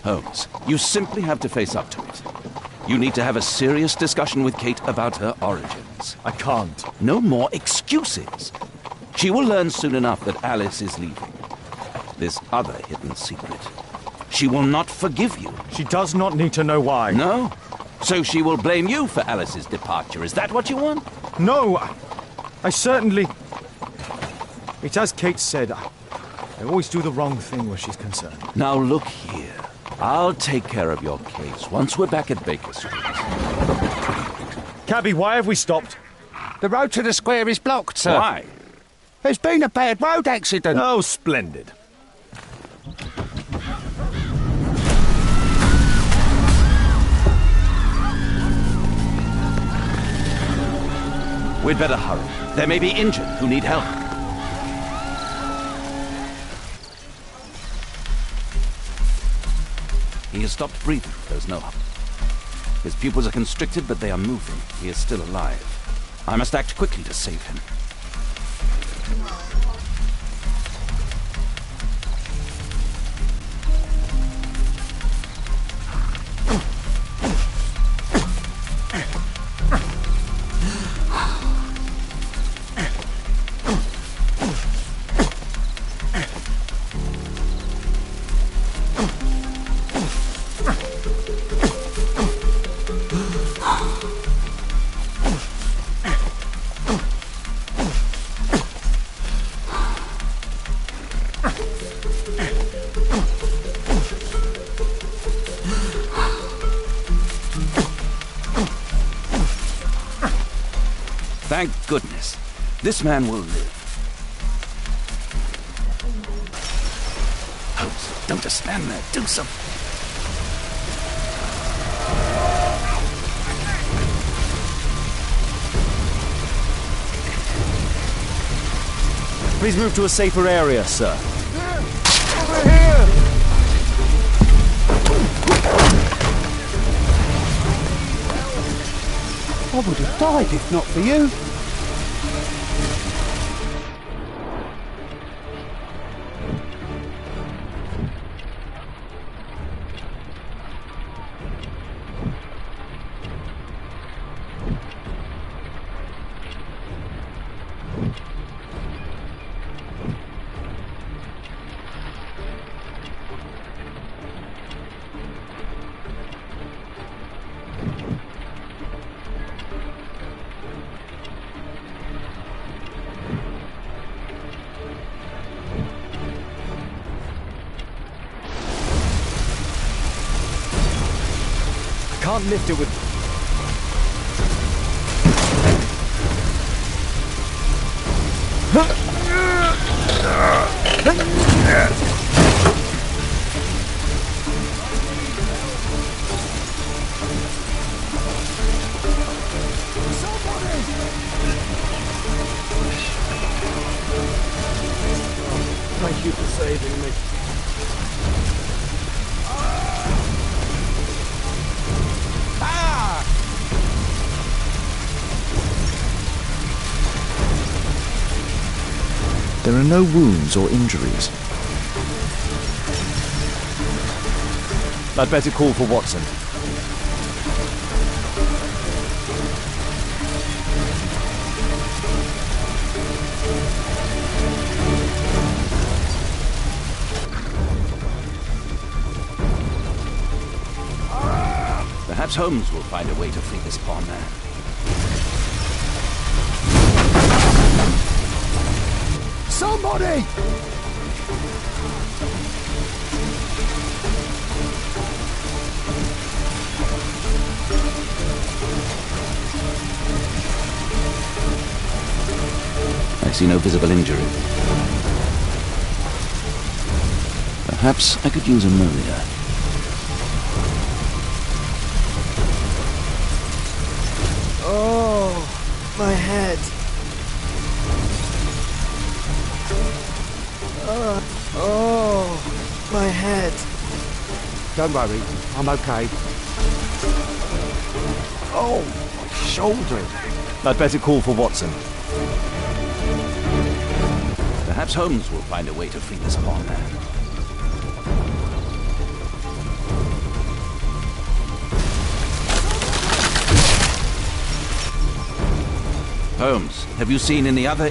S10: Holmes, you simply have to face up to it. You need to have a serious discussion with Kate about her origins.
S1: I can't.
S10: No more excuses. She will learn soon enough that Alice is leaving. This other hidden secret. She will not forgive you.
S1: She does not need to know why.
S10: No? So she will blame you for Alice's departure. Is that what you want?
S1: No, I certainly... It's as Kate said, I always do the wrong thing where she's concerned.
S10: Now look here. I'll take care of your case once we're back at Baker Street.
S1: Cabby, why have we stopped?
S7: The road to the square is blocked, sir.
S10: Why?
S7: There's been a bad road accident.
S1: Oh, splendid.
S10: We'd better hurry. There may be injured who need help. He has stopped breathing. There's no hope. His pupils are constricted, but they are moving. He is still alive. I must act quickly to save him. Thank goodness. This man will live. Holmes, don't just stand there. Do something.
S1: Please move to a safer area, sir.
S7: Over here! I would have died if not for you.
S1: Can't lift it with...
S8: Thank you for saving me.
S1: There are no wounds or injuries. I'd better call for Watson.
S10: Perhaps Holmes will find a way to free this poor man.
S9: Somebody!
S10: I see no visible injury. Perhaps I could use ammonia.
S11: Oh, my head. Oh, my head.
S7: Don't worry, I'm okay.
S11: Oh, my shoulder.
S1: I'd better call for Watson.
S10: Perhaps Holmes will find a way to free this poor man. Holmes, have you seen any other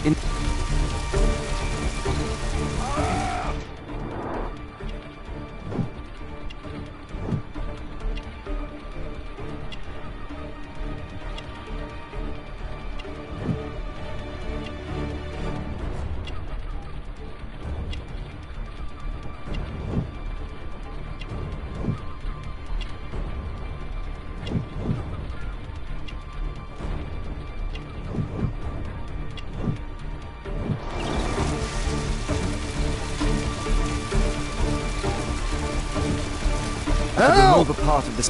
S1: Remove a part of this.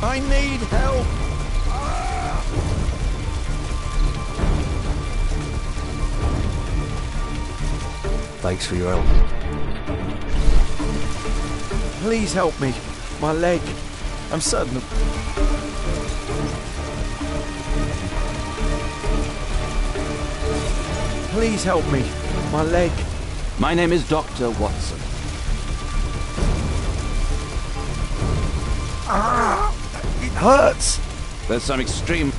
S11: I need help.
S6: Thanks for your help.
S11: Please help me. My leg. I'm certain of... Please help me. My leg.
S10: My name is Dr. Watson.
S11: Ah! It hurts.
S10: There's some extreme...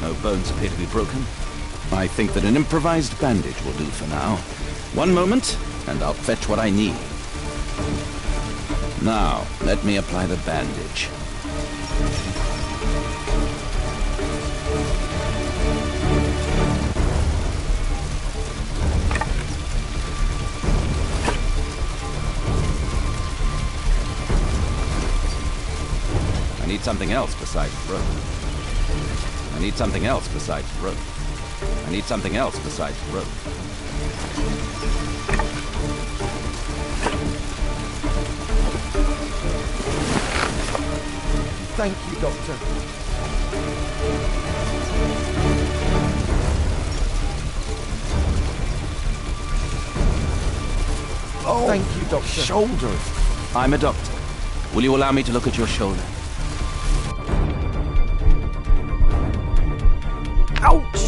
S10: No bones appear to be broken. I think that an improvised bandage will do for now. One moment, and I'll fetch what I need. Now, let me apply the bandage. I need something else besides rope. I need something else besides rope. I need something else besides rope.
S11: Thank you, Doctor. Oh, thank you, Doctor.
S10: Shoulder. I'm a doctor. Will you allow me to look at your shoulder?
S11: Ouch!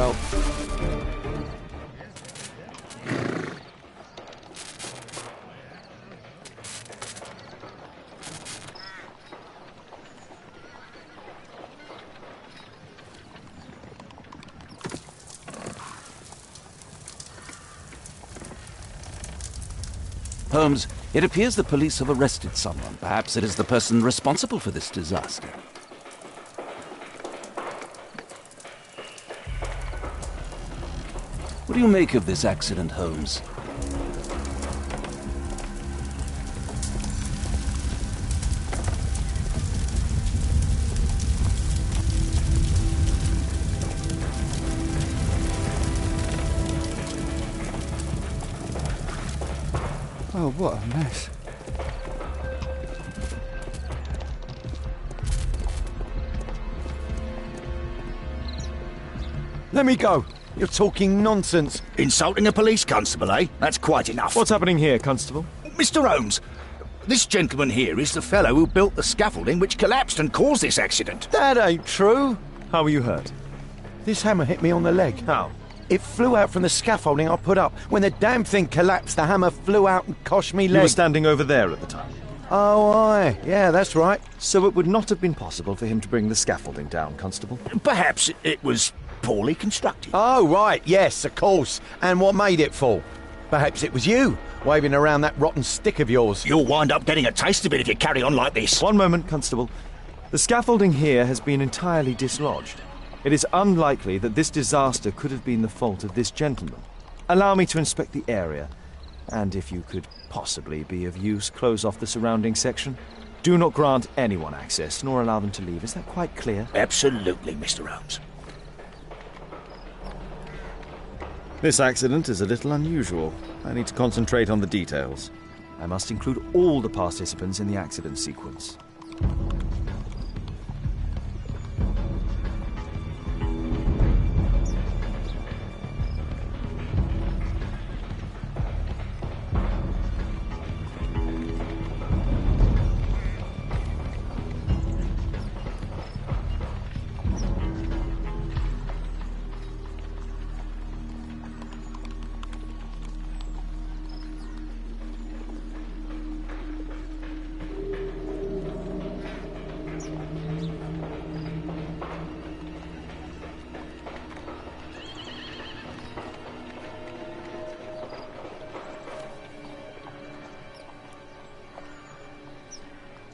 S11: help.
S10: Holmes, it appears the police have arrested someone. Perhaps it is the person responsible for this disaster. What do you make of this accident, Holmes?
S11: Oh, what a mess. Let me go. You're talking nonsense.
S12: Insulting a police constable, eh? That's quite enough.
S1: What's happening here, Constable?
S12: Mr. Holmes, this gentleman here is the fellow who built the scaffolding which collapsed and caused this accident.
S11: That ain't true.
S1: How were you hurt?
S11: This hammer hit me on the leg.
S1: How?
S11: It flew out from the scaffolding I put up. When the damn thing collapsed, the hammer flew out and cost me leg.
S1: You were standing over there at the time.
S11: Oh, aye. Yeah, that's right.
S1: So it would not have been possible for him to bring the scaffolding down, Constable?
S12: Perhaps it was poorly constructed.
S11: Oh, right. Yes, of course. And what made it fall? Perhaps it was you, waving around that rotten stick of yours.
S12: You'll wind up getting a taste of it if you carry on like this.
S1: One moment, Constable. The scaffolding here has been entirely dislodged. It is unlikely that this disaster could have been the fault of this gentleman. Allow me to inspect the area, and if you could possibly be of use, close off the surrounding section. Do not grant anyone access, nor allow them to leave. Is that quite clear?
S12: Absolutely, Mr. Holmes.
S1: This accident is a little unusual. I need to concentrate on the details. I must include all the participants in the accident sequence.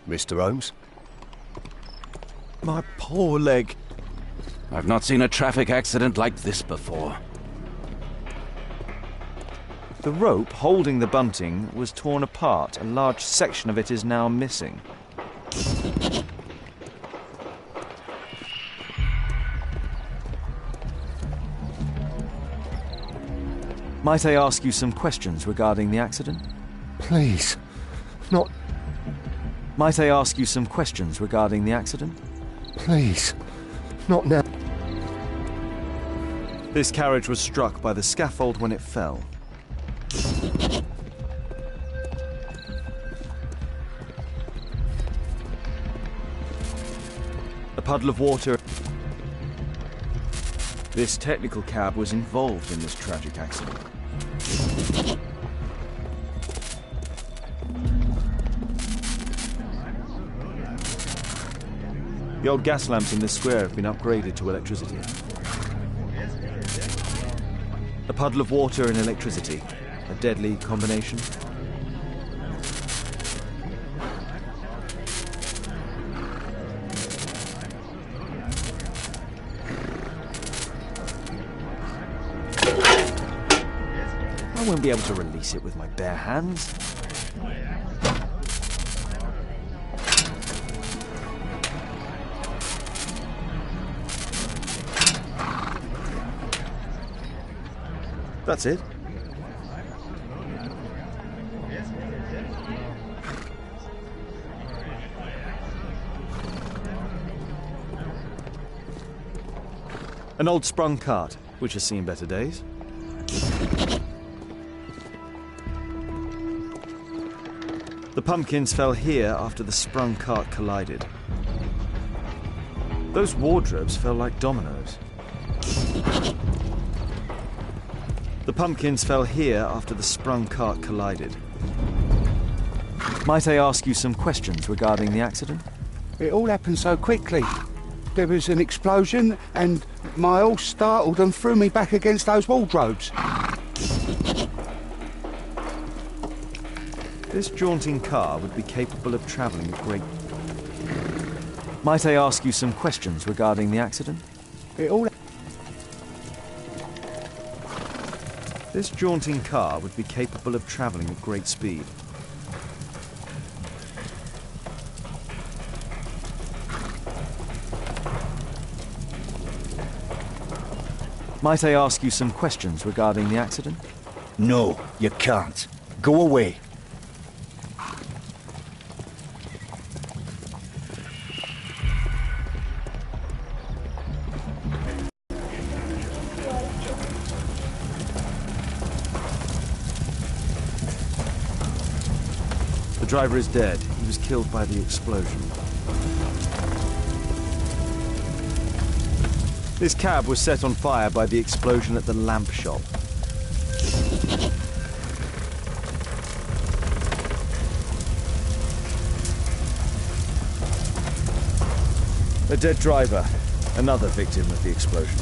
S6: Mr. Holmes?
S11: My poor leg.
S10: I've not seen a traffic accident like this before.
S1: The rope holding the bunting was torn apart. A large section of it is now missing. Might I ask you some questions regarding the accident?
S6: Please. Not...
S1: Might I ask you some questions regarding the accident?
S6: Please. Not now.
S1: This carriage was struck by the scaffold when it fell. A puddle of water. This technical cab was involved in this tragic accident. The old gas lamps in this square have been upgraded to electricity. A puddle of water and electricity. A deadly combination. I won't be able to release it with my bare hands. That's it. An old sprung cart, which has seen better days. The pumpkins fell here after the sprung cart collided. Those wardrobes fell like dominoes. The pumpkins fell here after the sprung cart collided. Might I ask you some questions regarding the accident?
S7: It all happened so quickly. There was an explosion, and my horse startled and threw me back against those wardrobes.
S1: This jaunting car would be capable of travelling at great... Might I ask you some questions regarding the accident?
S7: It all...
S1: This jaunting car would be capable of travelling at great speed. Might I ask you some questions regarding the accident?
S12: No, you can't. Go away.
S1: The driver is dead. He was killed by the explosion. This cab was set on fire by the explosion at the lamp shop. A dead driver, another victim of the explosion.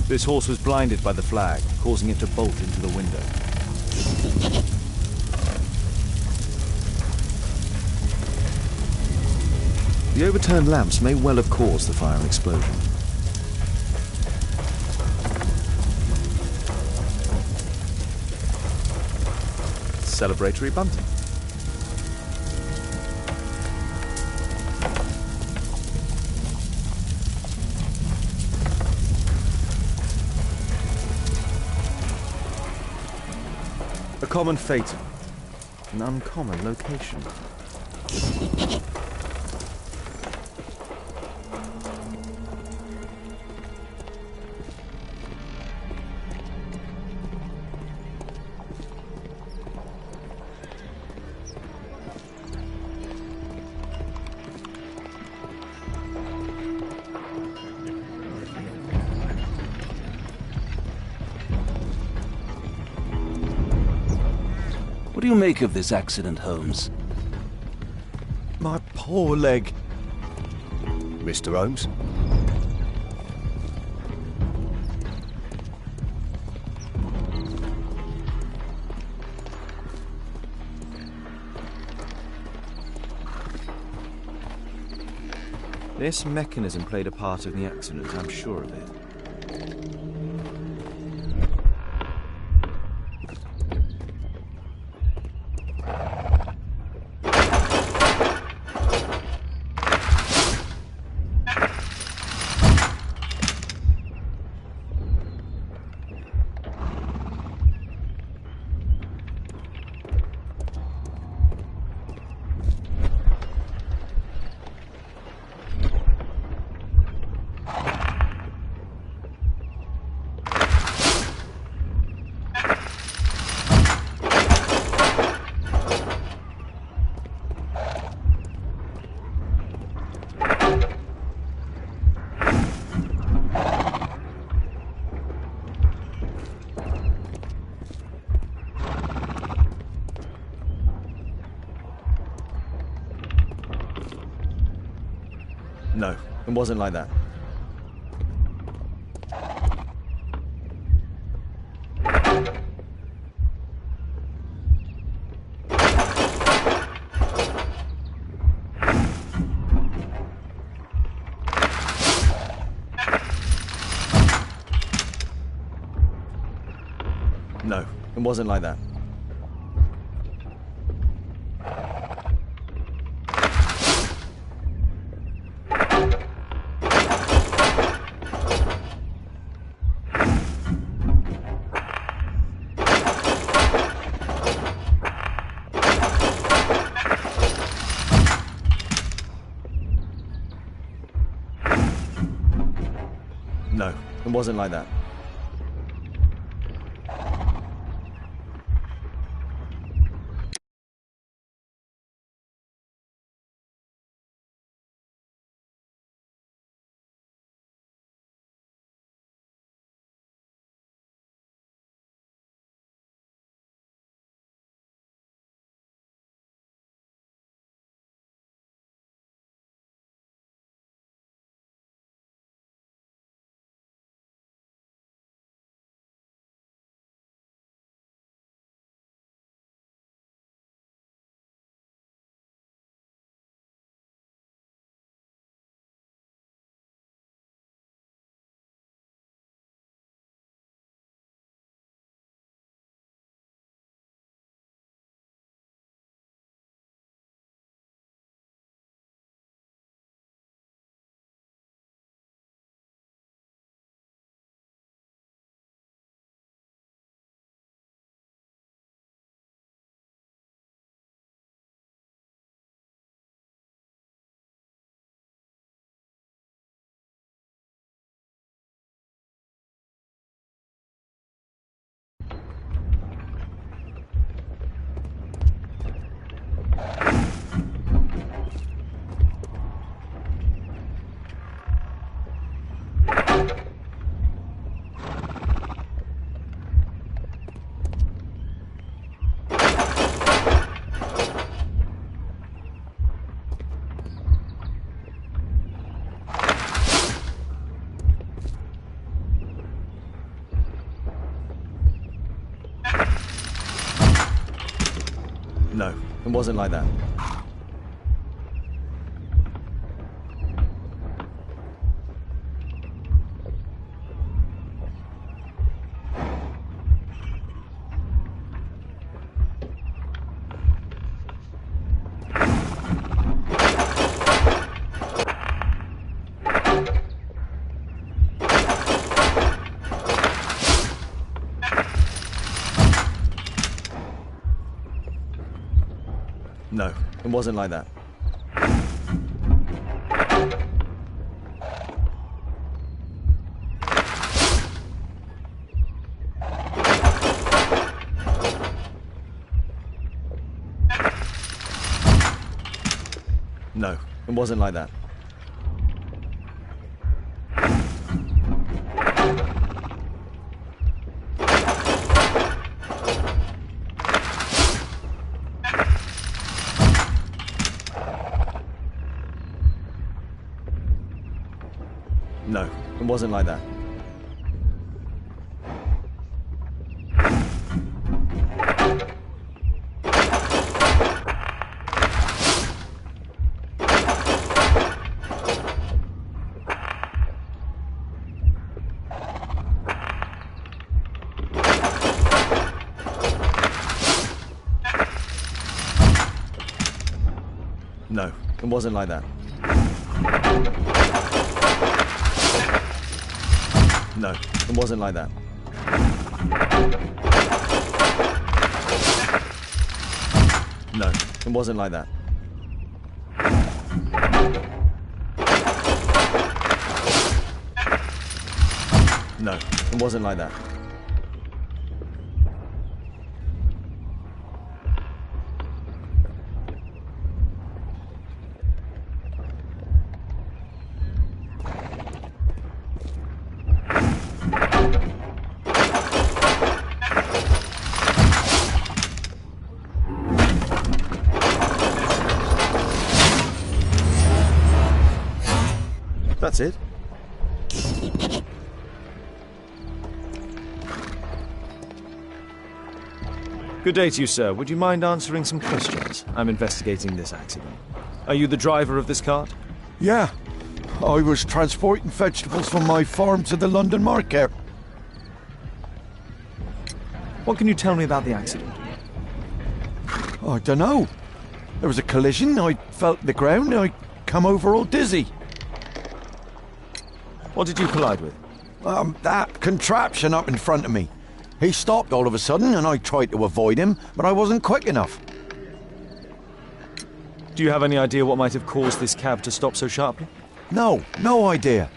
S1: This horse was blinded by the flag, causing it to bolt into the window. The overturned lamps may well have caused the fire and explosion. Celebratory bunting. A common fatal. An uncommon location.
S10: What do you make of this accident, Holmes?
S11: My poor leg.
S6: Mr. Holmes?
S1: This mechanism played a part in the accident, I'm sure of it. No, it wasn't like that. No, it wasn't like that. No, it wasn't like that. it wasn't like that. No, it wasn't like that. No, it wasn't like that. No, it wasn't like that. No, it wasn't like that. No, it wasn't like that. No, it wasn't like that. No, it wasn't like that. That's it. Good day to you, sir. Would you mind answering some questions? I'm investigating this accident. Are you the driver of this cart?
S11: Yeah. I was transporting vegetables from my farm to the London market.
S1: What can you tell me about the accident?
S11: I don't know. There was a collision, I felt the ground, I come over all dizzy.
S1: What did you collide with?
S11: That contraption up in front of me. He stopped all of a sudden and I tried to avoid him, but I wasn't quick enough.
S1: Do you have any idea what might have caused this cab to stop so sharply?
S11: No idea.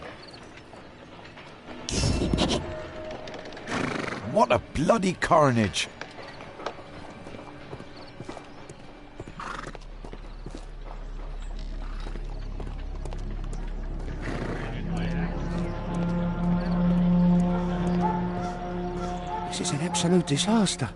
S11: What a bloody carnage.
S7: This is an absolute disaster.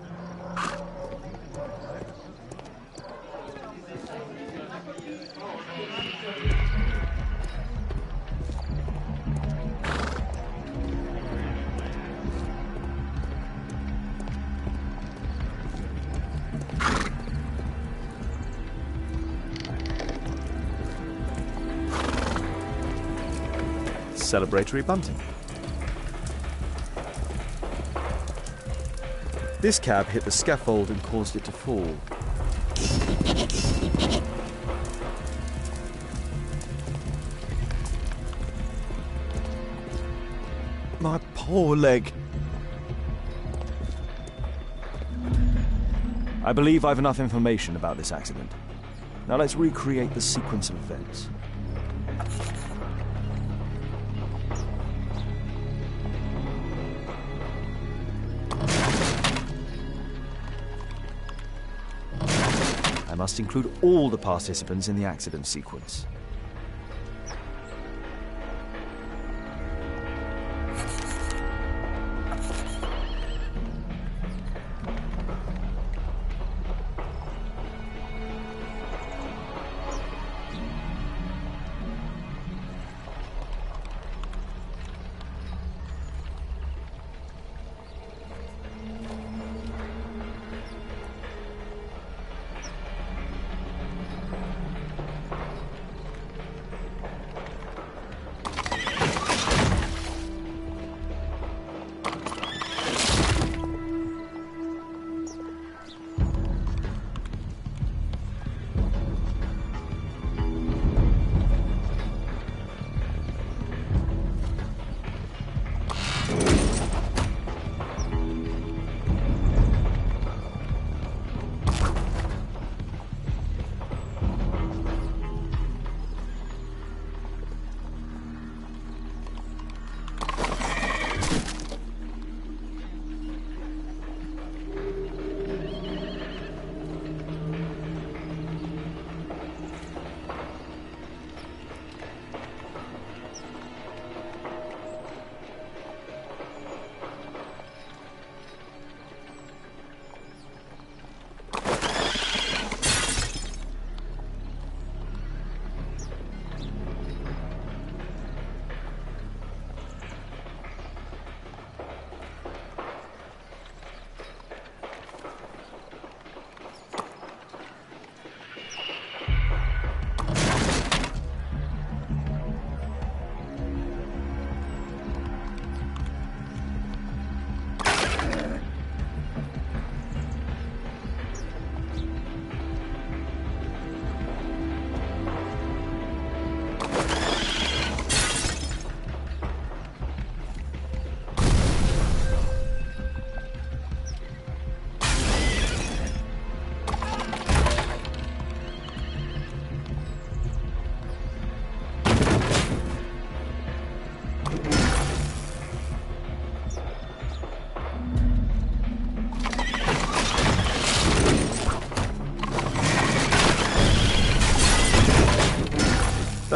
S1: Celebratory bunting. This cab hit the scaffold and caused it to fall.
S11: My poor leg.
S1: I believe I've enough information about this accident. Now let's recreate the sequence of events. I must include all the participants in the accident sequence.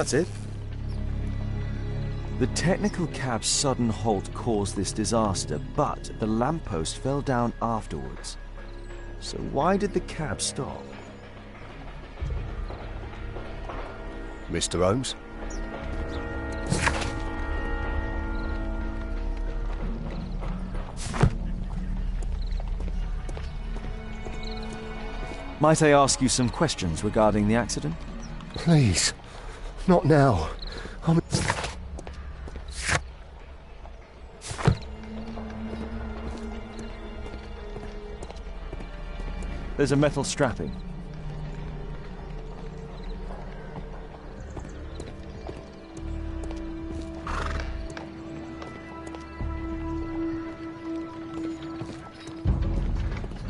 S1: That's it? The technical cab's sudden halt caused this disaster, but the lamppost fell down afterwards. So why did the cab stop?
S6: Mr. Holmes?
S1: Might I ask you some questions regarding the accident?
S6: Please. Not now.
S1: There's a metal strapping.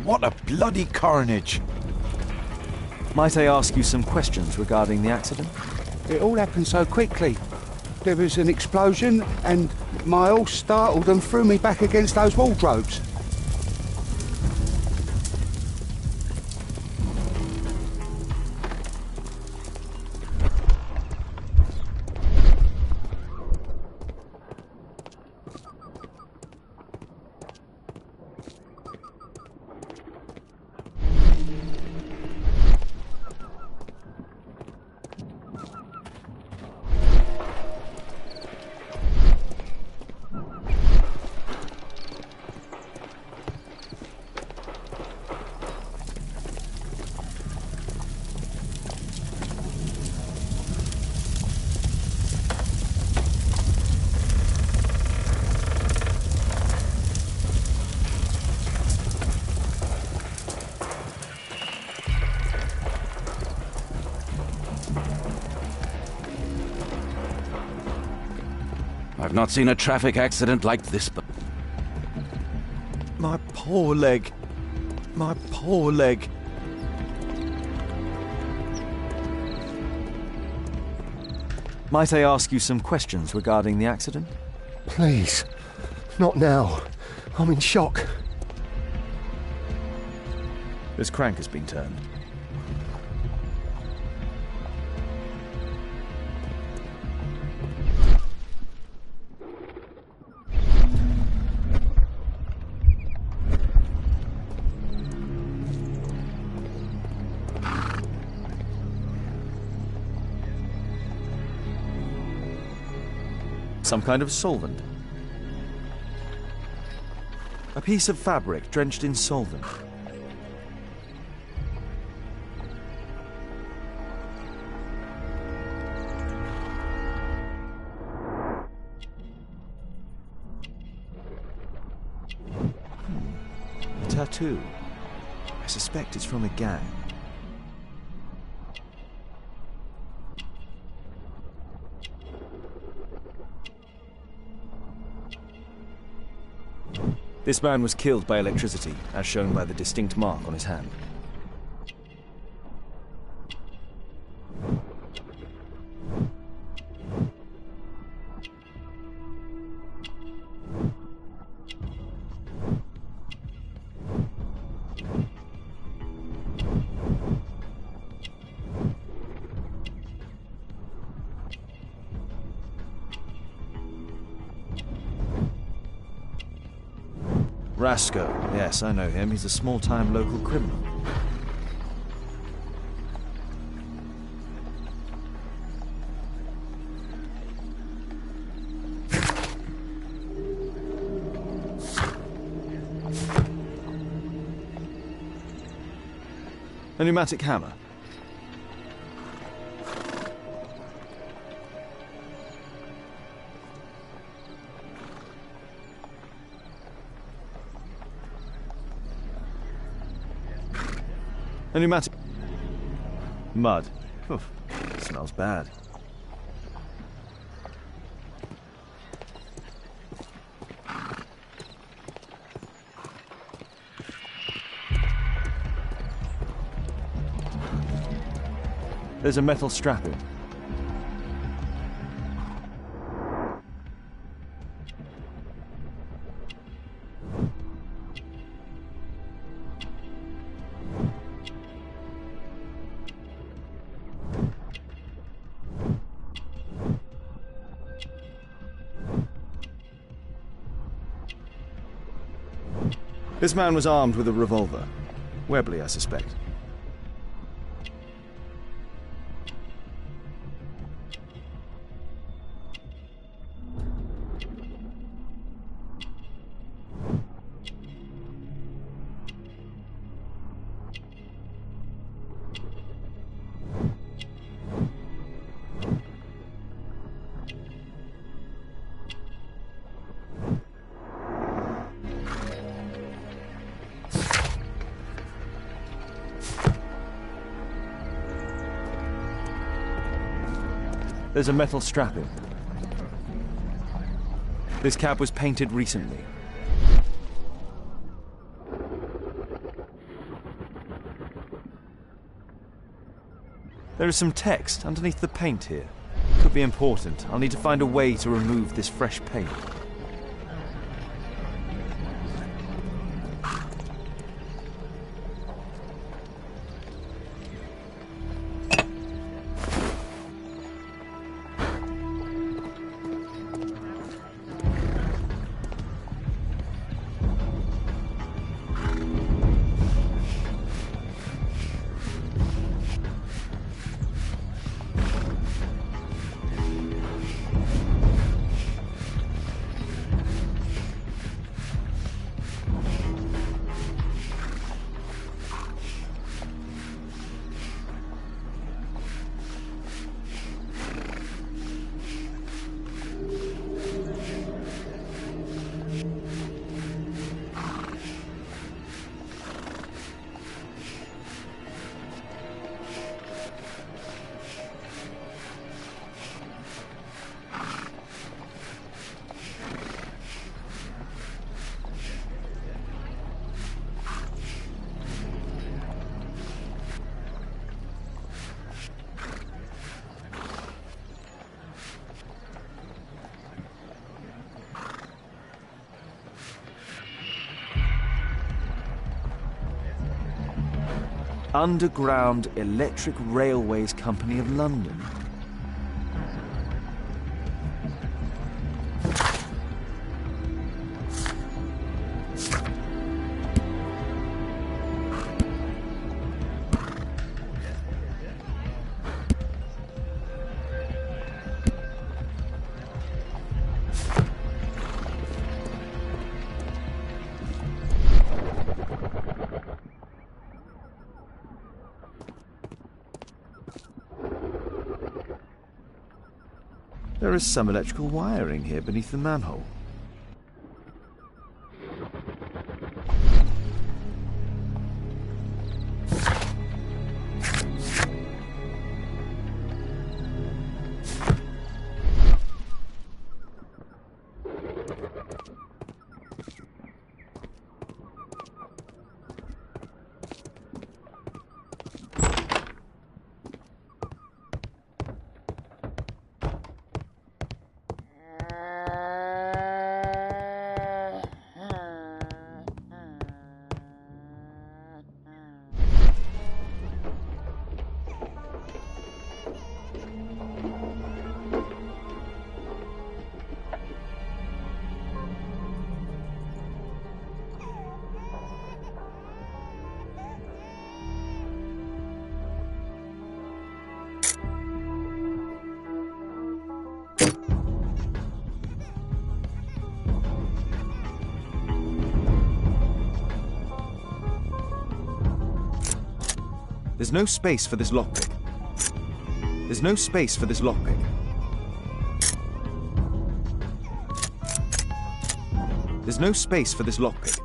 S11: What a bloody carnage!
S1: Might I ask you some questions regarding the accident?
S7: It all happened so quickly. There was an explosion and my horse startled and threw me back against those wardrobes.
S10: I've not seen a traffic accident like this, but...
S1: My poor leg. My poor leg. Might I ask you some questions regarding the accident?
S6: Please. Not now. I'm in shock.
S1: This crank has been turned. Some kind of solvent. A piece of fabric drenched in solvent. A tattoo. I suspect it's from a gang. This man was killed by electricity, as shown by the distinct mark on his hand. Rasco. Yes, I know him. He's a small-time local criminal. A pneumatic hammer. A pneumatic... Mud. Oof, smells bad. There's a metal strapping. This man was armed with a revolver. Webley, I suspect. There's a metal strapping. This cab was painted recently. There is some text underneath the paint here. Could be important. I'll need to find a way to remove this fresh paint. Underground Electric Railways Company of London. There is some electrical wiring here beneath the manhole. There's no space for this lockpick. There's no space for this lockpick. There's no space for this lockpick.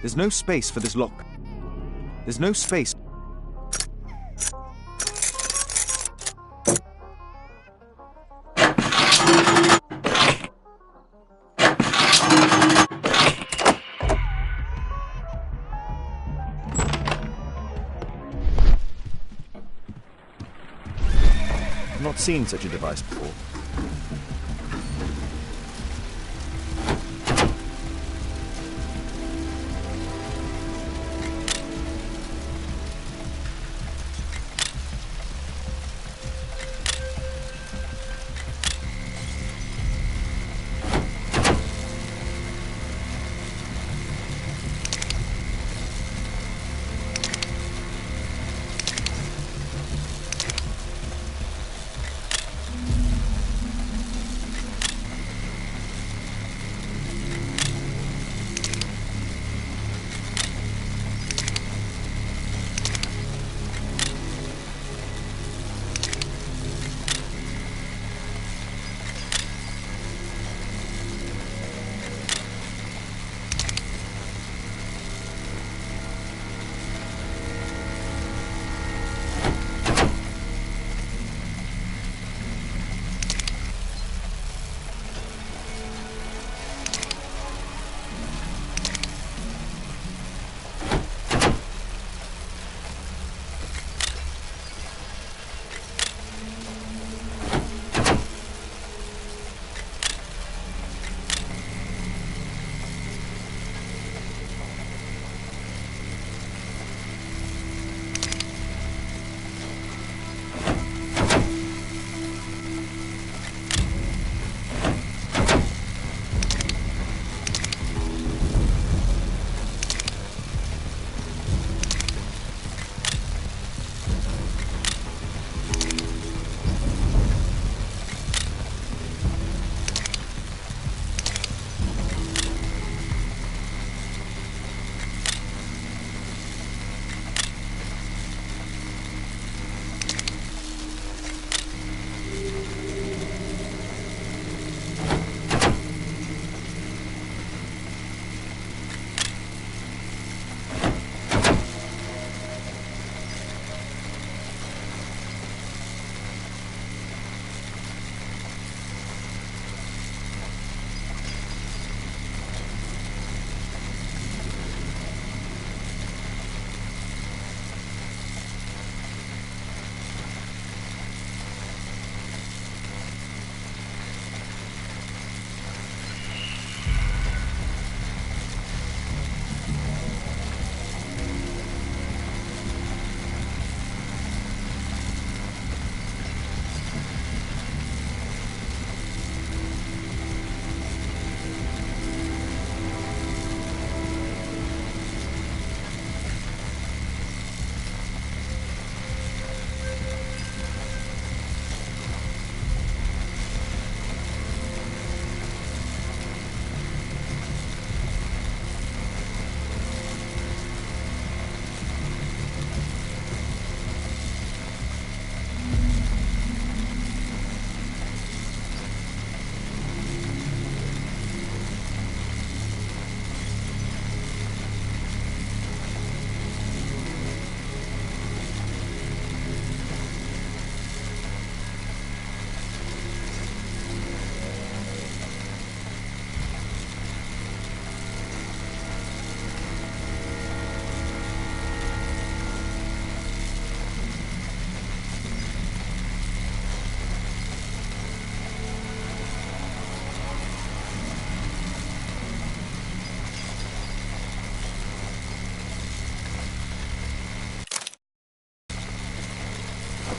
S1: There's no space for this lock. There's no space. not seen such a device before.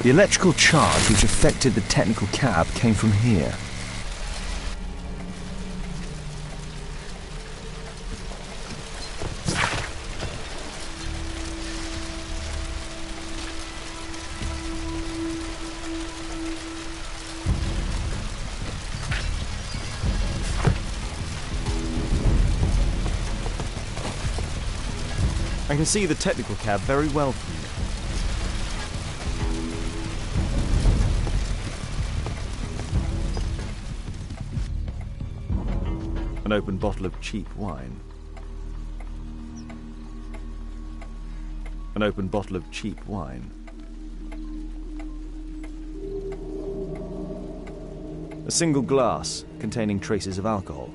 S1: The electrical charge which affected the technical cab came from here. I can see the technical cab very well from here. An open bottle of cheap wine. An open bottle of cheap wine. A single glass containing traces of alcohol.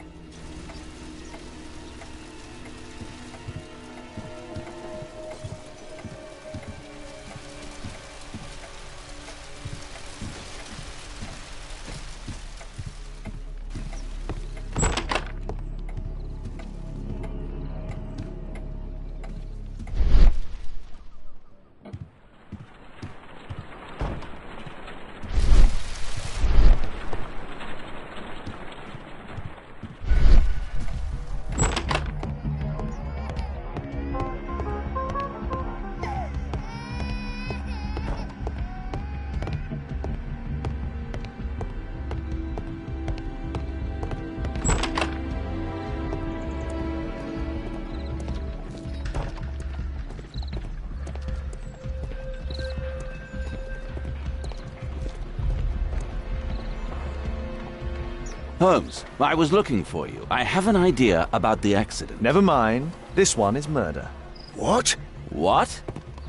S10: Holmes, I was looking for you. I have an idea about the accident.
S1: Never mind. This one is murder.
S12: What?
S10: What?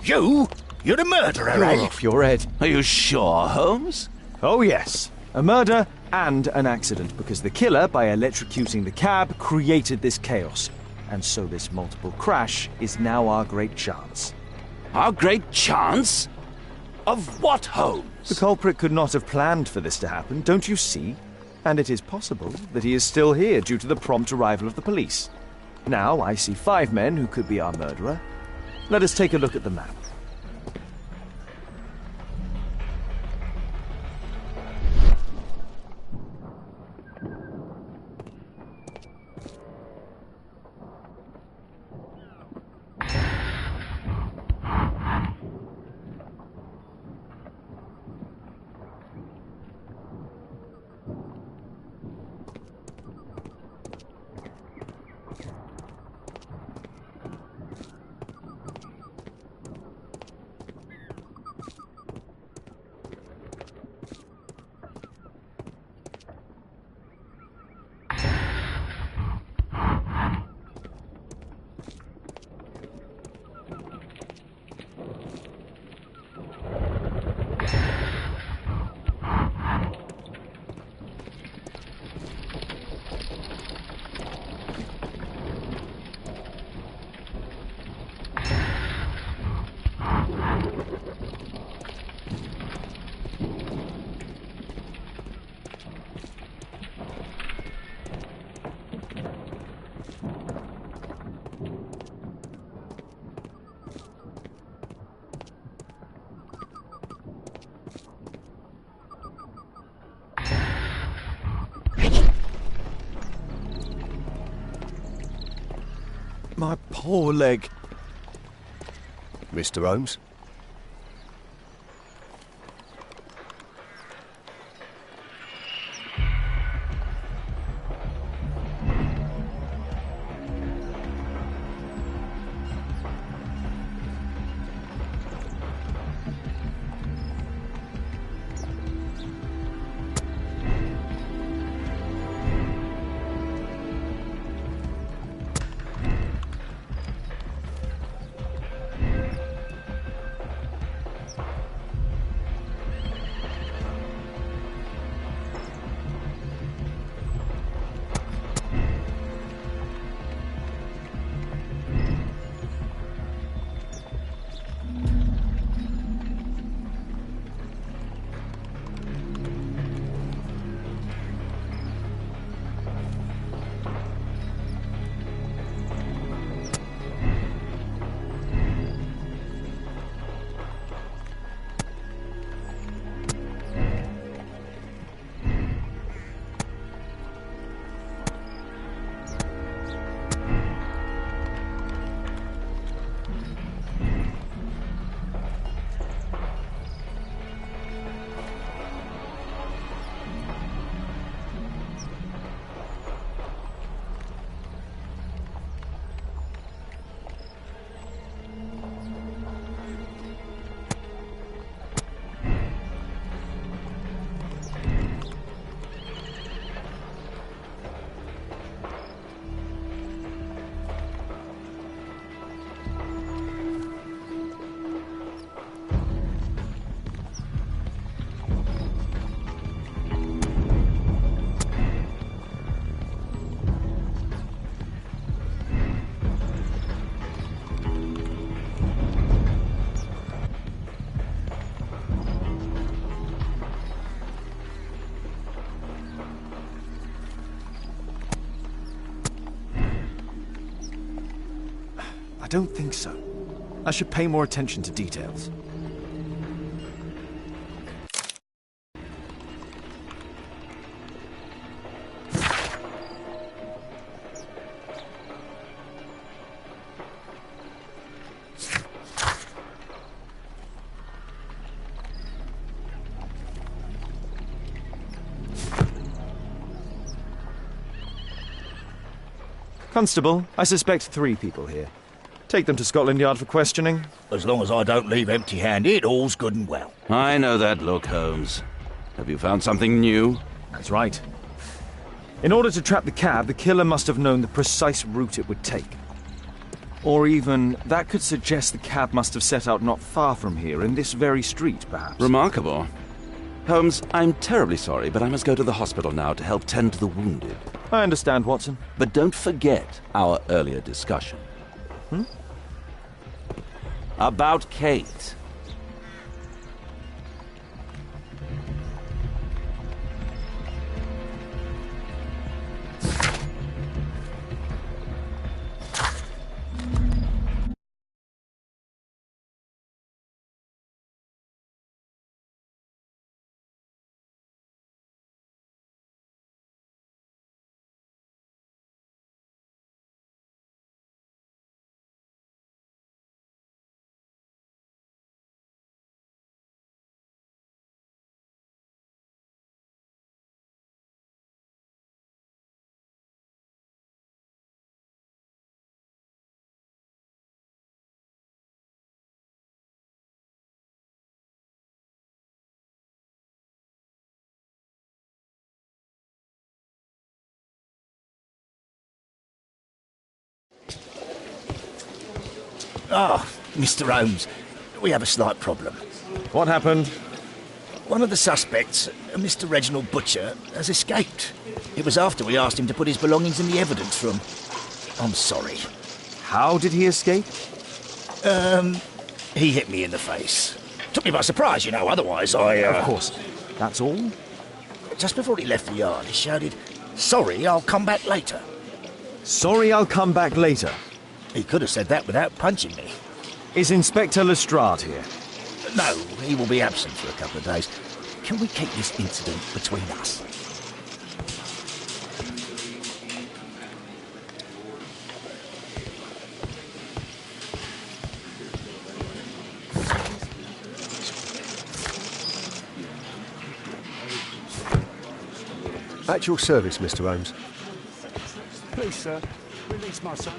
S12: You? You're the murderer,
S1: You're
S12: eh?
S1: off your head.
S10: Are you sure, Holmes?
S1: Oh, yes. A murder and an accident, because the killer, by electrocuting the cab, created this chaos. And so this multiple crash is now our great chance.
S10: Our great chance? Of what, Holmes?
S1: The culprit could not have planned for this to happen, don't you see? And it is possible that he is still here due to the prompt arrival of the police. Now I see 5 men who could be our murderer. Let us take a look at the map. My poor leg.
S6: Mr. Holmes?
S1: I don't think so. I should pay more attention to details. Constable, I suspect 3 people here. Take them to Scotland Yard for questioning.
S12: As long as I don't leave empty-handed, all's good and well.
S10: I know that look, Holmes. Have you found something new?
S1: That's right. In order to trap the cab, the killer must have known the precise route it would take. Or even, that could suggest the cab must have set out not far from here, in this very street, perhaps.
S10: Remarkable. Holmes, I'm terribly sorry, but I must go to the hospital now to help tend to the wounded.
S1: I understand, Watson.
S10: But don't forget our earlier discussion. About Kate.
S12: Ah, Mr. Holmes, we have a slight problem.
S1: What happened?
S12: One of the suspects, Mr. Reginald Butcher, has escaped. It was after we asked him to put his belongings in the evidence room. I'm sorry.
S1: How did he escape?
S12: He hit me in the face. Took me by surprise, you know, otherwise I...
S1: Of course. That's all?
S12: Just before he left the yard, he shouted, "Sorry, I'll come back later."
S1: Sorry, I'll come back later.
S12: He could have said that without punching me.
S1: Is Inspector Lestrade here?
S12: No, he will be absent for a couple of days. Can we keep this incident between us?
S6: At your service, Mr. Holmes.
S7: Please, sir, release my son.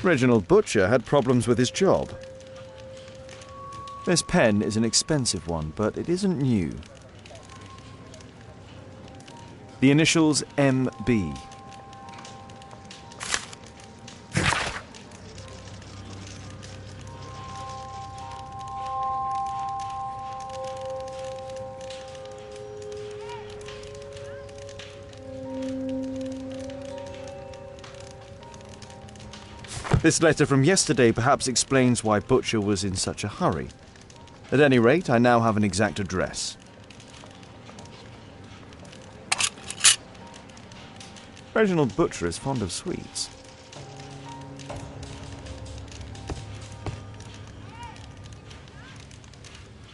S1: Reginald Butcher had problems with his job. This pen is an expensive one, but it isn't new. The initials MB. This letter from yesterday perhaps explains why Butcher was in such a hurry. At any rate, I now have an exact address. Reginald Butcher is fond of sweets.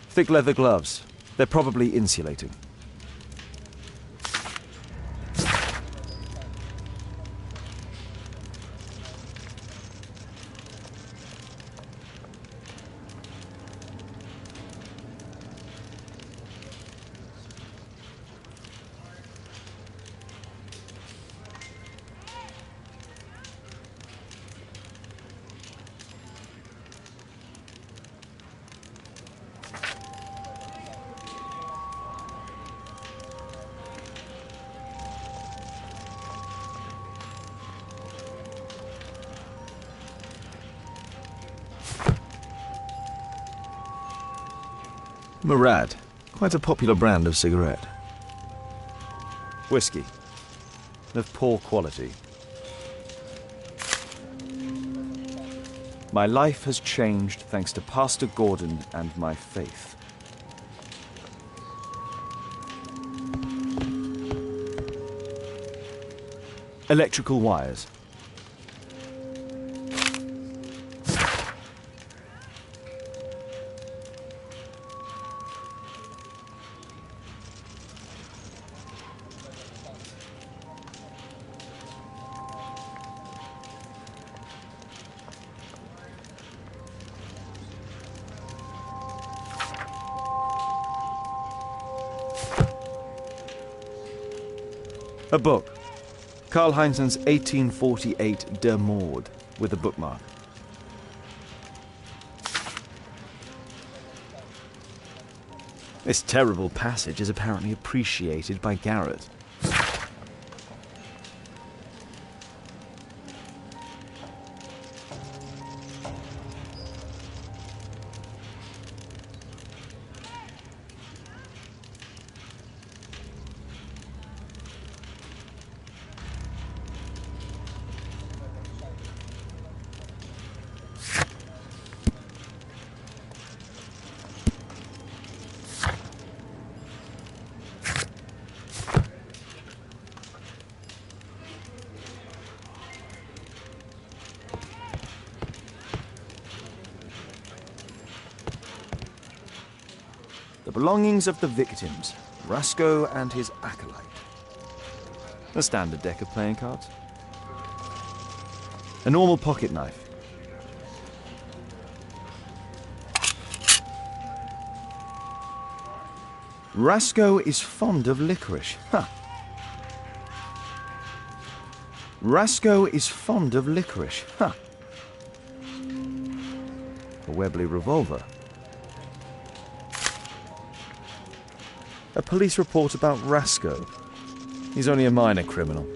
S1: Thick leather gloves. They're probably insulating. Murad, quite a popular brand of cigarette. Whiskey, of poor quality. My life has changed thanks to Pastor Gordon and my faith. Electrical wires. A book. Karl Heinzen's 1848 Der Mord, with a bookmark. This terrible passage is apparently appreciated by Garrett. The belongings of the victims, Rasco and his acolyte. A standard deck of playing cards. A normal pocket knife. Rasco is fond of licorice. Huh. Rasco is fond of licorice. Huh. A Webley revolver. A police report about Rasco. He's only a minor criminal.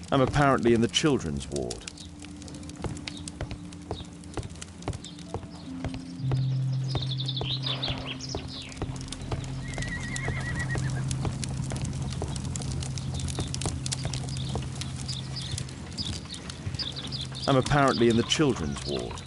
S1: I'm apparently in the children's ward. I'm apparently in the children's ward.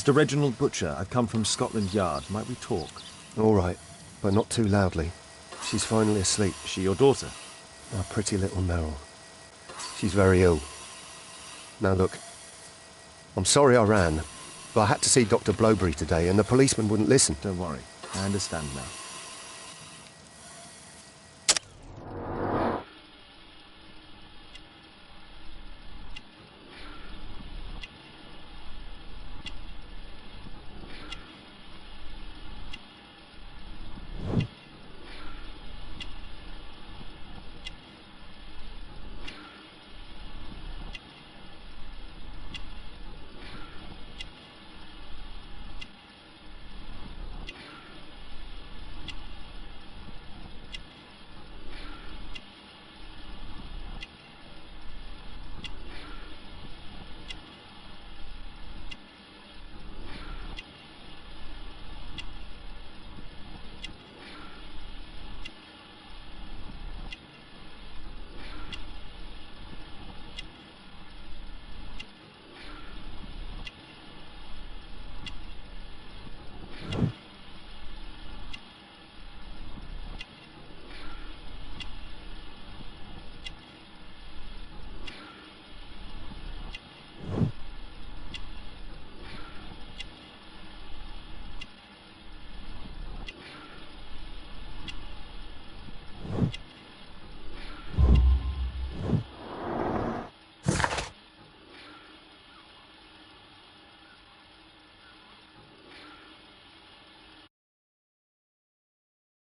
S1: Mr. Reginald Butcher, I've come from Scotland Yard. Might we talk?
S6: All right, but not too loudly. She's finally asleep.
S1: Is she your daughter?
S6: Our pretty little Merrill. She's very ill. Now look, I'm sorry I ran, but I had to see Dr. Blowberry today and the policeman wouldn't listen.
S1: Don't worry, I understand now.